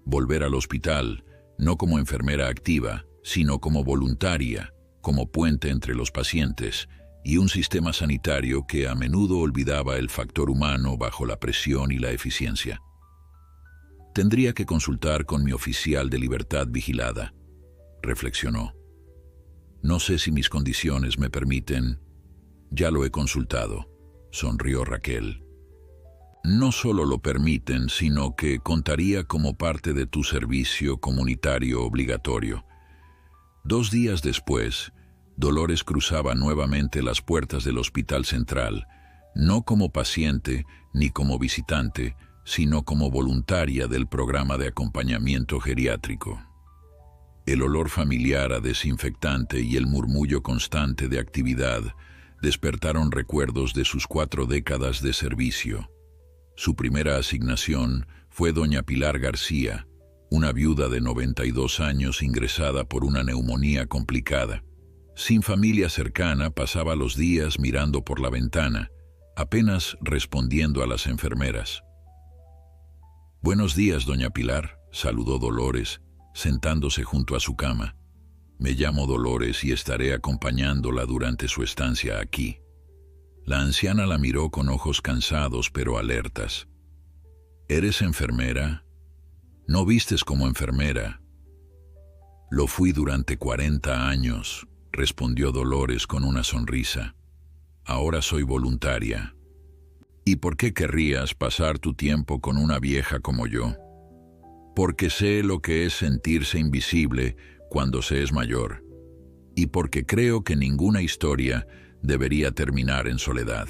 Volver al hospital, no como enfermera activa, sino como voluntaria, como puente entre los pacientes, y un sistema sanitario que a menudo olvidaba el factor humano bajo la presión y la eficiencia. Tendría que consultar con mi oficial de libertad vigilada, reflexionó. No sé si mis condiciones me permiten. Ya lo he consultado, sonrió Raquel. No solo lo permiten, sino que contaría como parte de tu servicio comunitario obligatorio. 2 días después, Dolores cruzaba nuevamente las puertas del Hospital Central, no como paciente ni como visitante, sino como voluntaria del programa de acompañamiento geriátrico. El olor familiar a desinfectante y el murmullo constante de actividad despertaron recuerdos de sus 4 décadas de servicio. Su primera asignación fue doña Pilar García, una viuda de 92 años ingresada por una neumonía complicada. Sin familia cercana, pasaba los días mirando por la ventana, apenas respondiendo a las enfermeras. «Buenos días, doña Pilar», saludó Dolores, sentándose junto a su cama. «Me llamo Dolores y estaré acompañándola durante su estancia aquí». La anciana la miró con ojos cansados pero alertas. «¿Eres enfermera? ¿No vistes como enfermera?» «Lo fui durante 40 años», respondió Dolores con una sonrisa. «Ahora soy voluntaria». «¿Y por qué querrías pasar tu tiempo con una vieja como yo?» «Porque sé lo que es sentirse invisible cuando se es mayor. Y porque creo que ninguna historia debería terminar en soledad».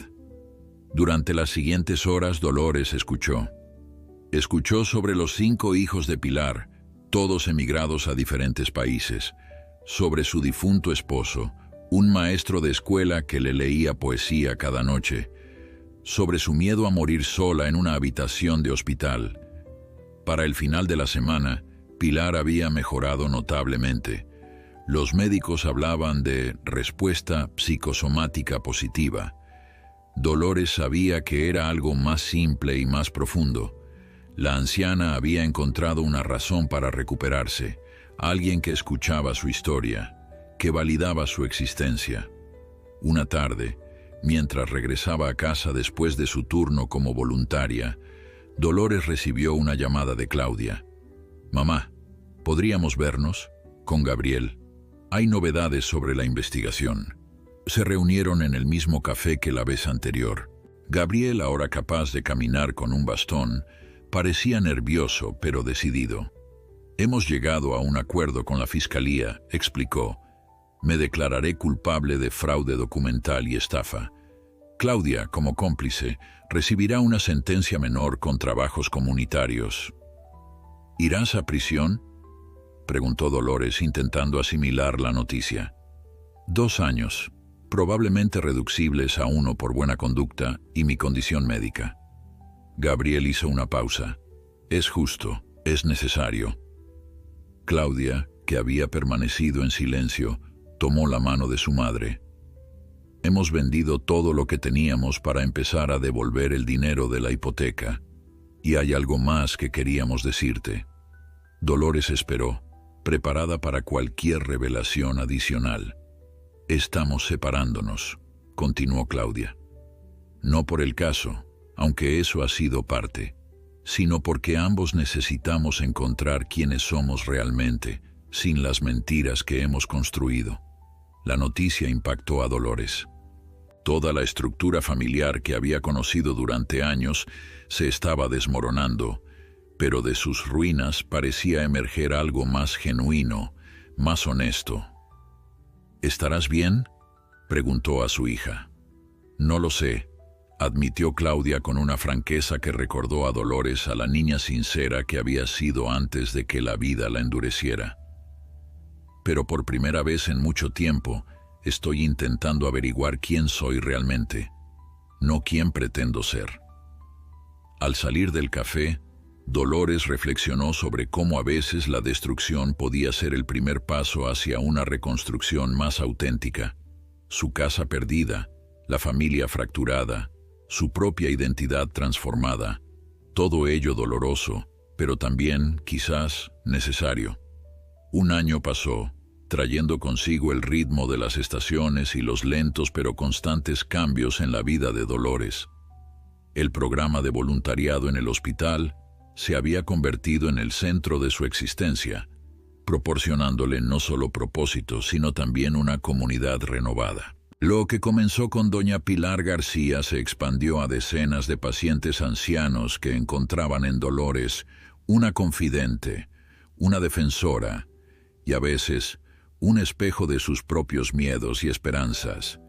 Durante las siguientes horas Dolores escuchó. Escuchó sobre los 5 hijos de Pilar, todos emigrados a diferentes países, sobre su difunto esposo, un maestro de escuela que le leía poesía cada noche, sobre su miedo a morir sola en una habitación de hospital. Para el final de la semana, Pilar había mejorado notablemente. Los médicos hablaban de respuesta psicosomática positiva. Dolores sabía que era algo más simple y más profundo. La anciana había encontrado una razón para recuperarse, alguien que escuchaba su historia, que validaba su existencia. Una tarde, mientras regresaba a casa después de su turno como voluntaria, Dolores recibió una llamada de Claudia. «Mamá, ¿podríamos vernos? Con Gabriel. Hay novedades sobre la investigación». Se reunieron en el mismo café que la vez anterior. Gabriel, ahora capaz de caminar con un bastón, parecía nervioso pero decidido. «Hemos llegado a un acuerdo con la fiscalía», explicó. «Me declararé culpable de fraude documental y estafa. Claudia, como cómplice, recibirá una sentencia menor con trabajos comunitarios». «¿Irás a prisión?», preguntó Dolores, intentando asimilar la noticia. 2 años, probablemente reducibles a 1 por buena conducta y mi condición médica». Gabriel hizo una pausa. «Es justo, es necesario». Claudia, que había permanecido en silencio, tomó la mano de su madre. «Hemos vendido todo lo que teníamos para empezar a devolver el dinero de la hipoteca. Y hay algo más que queríamos decirte». Dolores esperó, preparada para cualquier revelación adicional. «Estamos separándonos», continuó Claudia. «No por el caso, aunque eso ha sido parte, sino porque ambos necesitamos encontrar quiénes somos realmente, sin las mentiras que hemos construido». La noticia impactó a Dolores. Toda la estructura familiar que había conocido durante años se estaba desmoronando, pero de sus ruinas parecía emerger algo más genuino, más honesto. «¿Estarás bien?», preguntó a su hija. «No lo sé», admitió Claudia con una franqueza que recordó a Dolores a la niña sincera que había sido antes de que la vida la endureciera. «Pero por primera vez en mucho tiempo estoy intentando averiguar quién soy realmente, no quién pretendo ser». Al salir del café, Dolores reflexionó sobre cómo a veces la destrucción podía ser el primer paso hacia una reconstrucción más auténtica. Su casa perdida, la familia fracturada, su propia identidad transformada, todo ello doloroso, pero también, quizás, necesario. Un año pasó, trayendo consigo el ritmo de las estaciones y los lentos pero constantes cambios en la vida de Dolores. El programa de voluntariado en el hospital se había convertido en el centro de su existencia, proporcionándole no solo propósito, sino también una comunidad renovada. Lo que comenzó con doña Pilar García se expandió a decenas de pacientes ancianos que encontraban en Dolores una confidente, una defensora y a veces un espejo de sus propios miedos y esperanzas.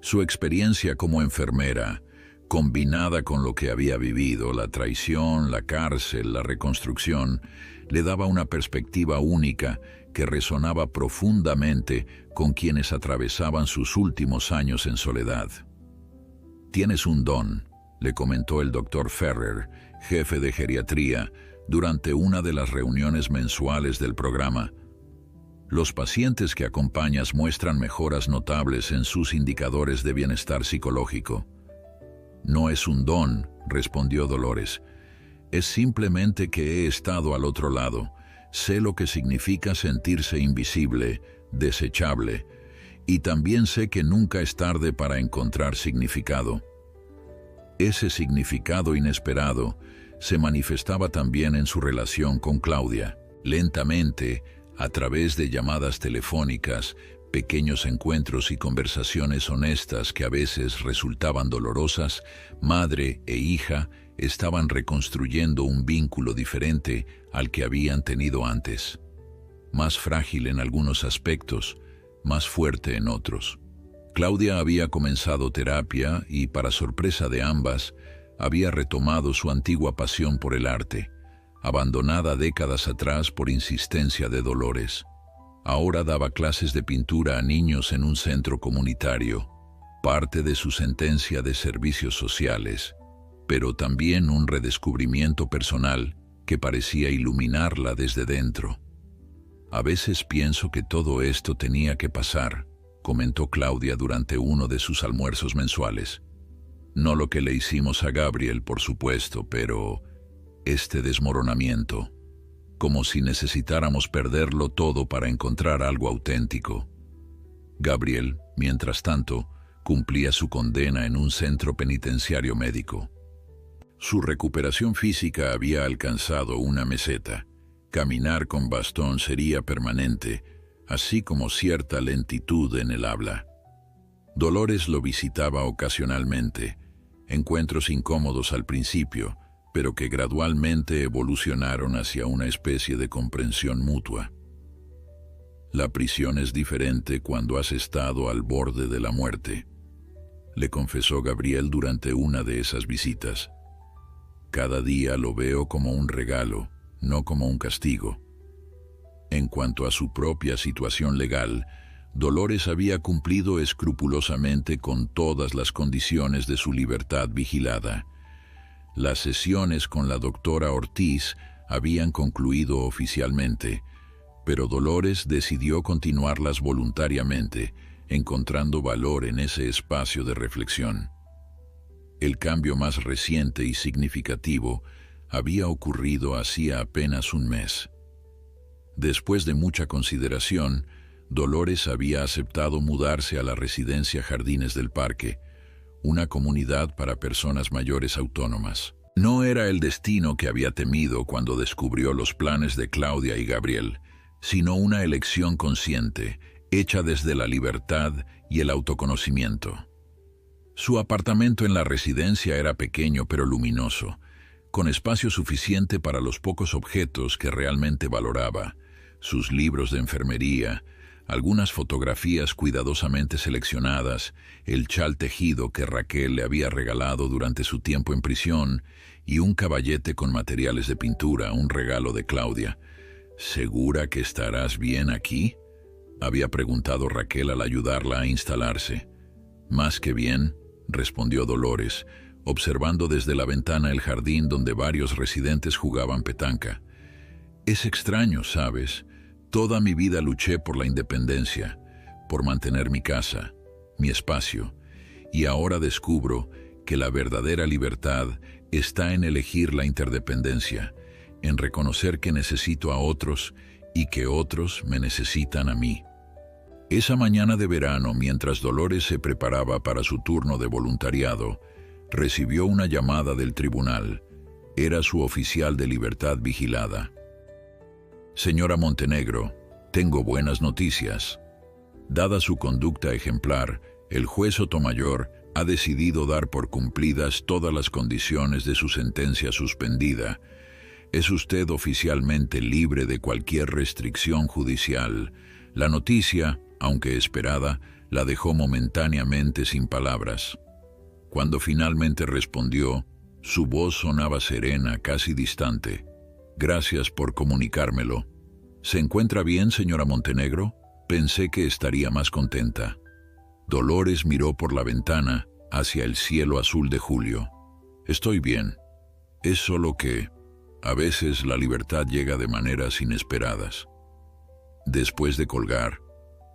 Su experiencia como enfermera, combinada con lo que había vivido, la traición, la cárcel, la reconstrucción, le daba una perspectiva única que resonaba profundamente con quienes atravesaban sus últimos años en soledad. «Tienes un don», le comentó el doctor Ferrer, jefe de geriatría, durante una de las reuniones mensuales del programa. «Los pacientes que acompañas muestran mejoras notables en sus indicadores de bienestar psicológico». «No es un don», respondió Dolores. «Es simplemente que he estado al otro lado. Sé lo que significa sentirse invisible, desechable, y también sé que nunca es tarde para encontrar significado». Ese significado inesperado se manifestaba también en su relación con Claudia. Lentamente, a través de llamadas telefónicas, pequeños encuentros y conversaciones honestas que a veces resultaban dolorosas, madre e hija estaban reconstruyendo un vínculo diferente al que habían tenido antes. Más frágil en algunos aspectos, más fuerte en otros. Claudia había comenzado terapia y, para sorpresa de ambas, había retomado su antigua pasión por el arte, abandonada décadas atrás por insistencia de Dolores. Ahora daba clases de pintura a niños en un centro comunitario, parte de su sentencia de servicios sociales, pero también un redescubrimiento personal que parecía iluminarla desde dentro. «A veces pienso que todo esto tenía que pasar», comentó Claudia durante uno de sus almuerzos mensuales. «No lo que le hicimos a Gabriel, por supuesto, pero este desmoronamiento, como si necesitáramos perderlo todo para encontrar algo auténtico». Gabriel, mientras tanto, cumplía su condena en un centro penitenciario médico. Su recuperación física había alcanzado una meseta. Caminar con bastón sería permanente, así como cierta lentitud en el habla. Dolores lo visitaba ocasionalmente, encuentros incómodos al principio, pero que gradualmente evolucionaron hacia una especie de comprensión mutua. «La prisión es diferente cuando has estado al borde de la muerte», le confesó Gabriel durante una de esas visitas. «Cada día lo veo como un regalo, no como un castigo». En cuanto a su propia situación legal, Dolores había cumplido escrupulosamente con todas las condiciones de su libertad vigilada. Las sesiones con la doctora Ortiz habían concluido oficialmente, pero Dolores decidió continuarlas voluntariamente, encontrando valor en ese espacio de reflexión. El cambio más reciente y significativo había ocurrido hacía apenas un mes. Después de mucha consideración, Dolores había aceptado mudarse a la residencia Jardines del Parque, una comunidad para personas mayores autónomas. No era el destino que había temido cuando descubrió los planes de Claudia y Gabriel, sino una elección consciente, hecha desde la libertad y el autoconocimiento. Su apartamento en la residencia era pequeño pero luminoso, con espacio suficiente para los pocos objetos que realmente valoraba: sus libros de enfermería, algunas fotografías cuidadosamente seleccionadas, el chal tejido que Raquel le había regalado durante su tiempo en prisión y un caballete con materiales de pintura, un regalo de Claudia. «¿Segura que estarás bien aquí?», había preguntado Raquel al ayudarla a instalarse. «Más que bien», respondió Dolores, observando desde la ventana el jardín donde varios residentes jugaban petanca. «Es extraño, ¿sabes? Toda mi vida luché por la independencia, por mantener mi casa, mi espacio, y ahora descubro que la verdadera libertad está en elegir la interdependencia, en reconocer que necesito a otros y que otros me necesitan a mí». Esa mañana de verano, mientras Dolores se preparaba para su turno de voluntariado, recibió una llamada del tribunal. Era su oficial de libertad vigilada. Señora Montenegro, tengo buenas noticias. Dada su conducta ejemplar, el juez Sotomayor ha decidido dar por cumplidas todas las condiciones de su sentencia suspendida. Es usted oficialmente libre de cualquier restricción judicial. La noticia, aunque esperada, la dejó momentáneamente sin palabras. Cuando finalmente respondió, su voz sonaba serena, casi distante. Gracias por comunicármelo. ¿Se encuentra bien, señora Montenegro? Pensé que estaría más contenta. Dolores miró por la ventana hacia el cielo azul de julio. Estoy bien. Es solo que, a veces, la libertad llega de maneras inesperadas. Después de colgar,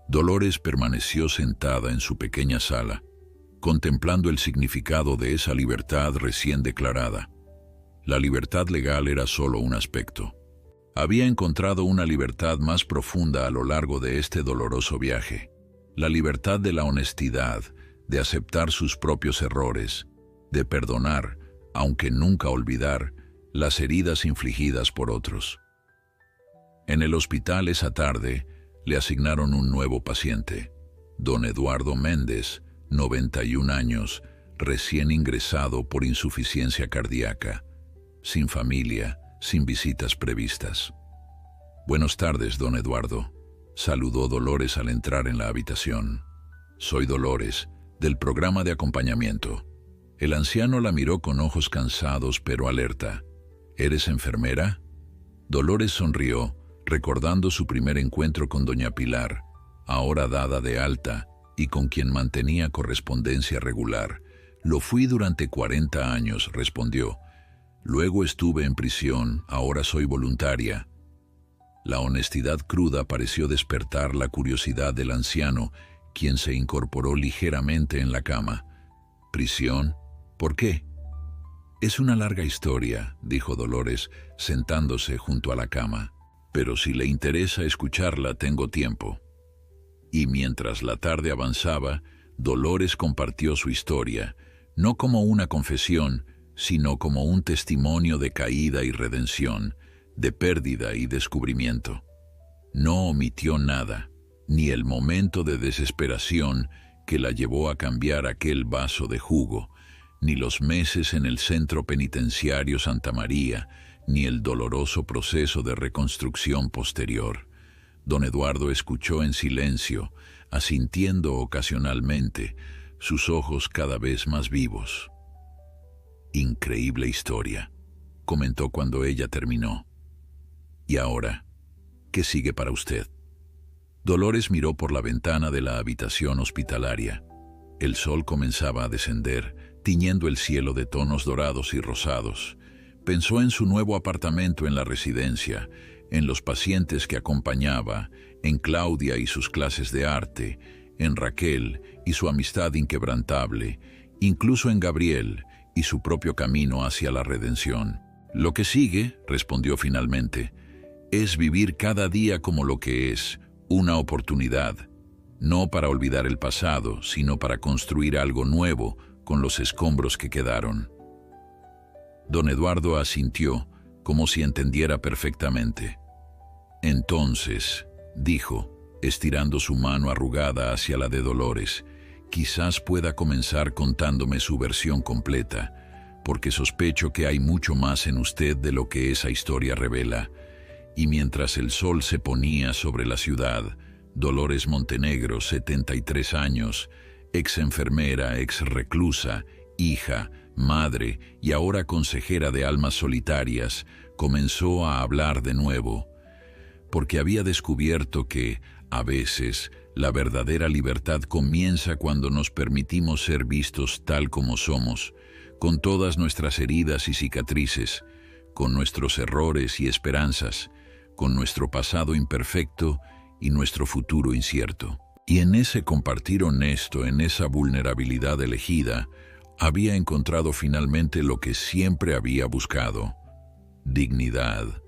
Dolores permaneció sentada en su pequeña sala, contemplando el significado de esa libertad recién declarada. La libertad legal era solo un aspecto. Había encontrado una libertad más profunda a lo largo de este doloroso viaje. La libertad de la honestidad, de aceptar sus propios errores, de perdonar, aunque nunca olvidar, las heridas infligidas por otros. En el hospital esa tarde le asignaron un nuevo paciente, don Eduardo Méndez, 91 años, recién ingresado por insuficiencia cardíaca, sin familia, sin visitas previstas. Buenas tardes, don Eduardo, saludó Dolores al entrar en la habitación. Soy Dolores, del programa de acompañamiento. El anciano la miró con ojos cansados pero alerta. ¿Eres enfermera? Dolores sonrió, recordando su primer encuentro con doña Pilar, ahora dada de alta y con quien mantenía correspondencia regular. Lo fui durante 40 años, respondió. Luego estuve en prisión, ahora soy voluntaria. La honestidad cruda pareció despertar la curiosidad del anciano, quien se incorporó ligeramente en la cama. ¿Prisión? ¿Por qué? Es una larga historia, dijo Dolores, sentándose junto a la cama. Pero si le interesa escucharla, tengo tiempo. Y mientras la tarde avanzaba, Dolores compartió su historia, no como una confesión, sino como un testimonio de caída y redención, de pérdida y descubrimiento. No omitió nada, ni el momento de desesperación que la llevó a cambiar aquel vaso de jugo, ni los meses en el centro penitenciario Santa María, ni el doloroso proceso de reconstrucción posterior. Don Eduardo escuchó en silencio, asintiendo ocasionalmente, sus ojos cada vez más vivos. Increíble historia, comentó cuando ella terminó. ¿Y ahora, qué sigue para usted? Dolores miró por la ventana de la habitación hospitalaria. El sol comenzaba a descender, tiñendo el cielo de tonos dorados y rosados. Pensó en su nuevo apartamento en la residencia, en los pacientes que acompañaba, en Claudia y sus clases de arte, en Raquel y su amistad inquebrantable, incluso en Gabriel y su propio camino hacia la redención. Lo que sigue, respondió finalmente, es vivir cada día como lo que es, una oportunidad, no para olvidar el pasado, sino para construir algo nuevo con los escombros que quedaron. Don Eduardo asintió, como si entendiera perfectamente. Entonces, dijo, estirando su mano arrugada hacia la de Dolores, quizás pueda comenzar contándome su versión completa, porque sospecho que hay mucho más en usted de lo que esa historia revela. Y mientras el sol se ponía sobre la ciudad, Dolores Montenegro, 73 años, ex enfermera, ex reclusa, hija, madre y ahora consejera de almas solitarias, comenzó a hablar de nuevo, porque había descubierto que, a veces, la verdadera libertad comienza cuando nos permitimos ser vistos tal como somos, con todas nuestras heridas y cicatrices, con nuestros errores y esperanzas, con nuestro pasado imperfecto y nuestro futuro incierto. Y en ese compartir honesto, en esa vulnerabilidad elegida, había encontrado finalmente lo que siempre había buscado: dignidad,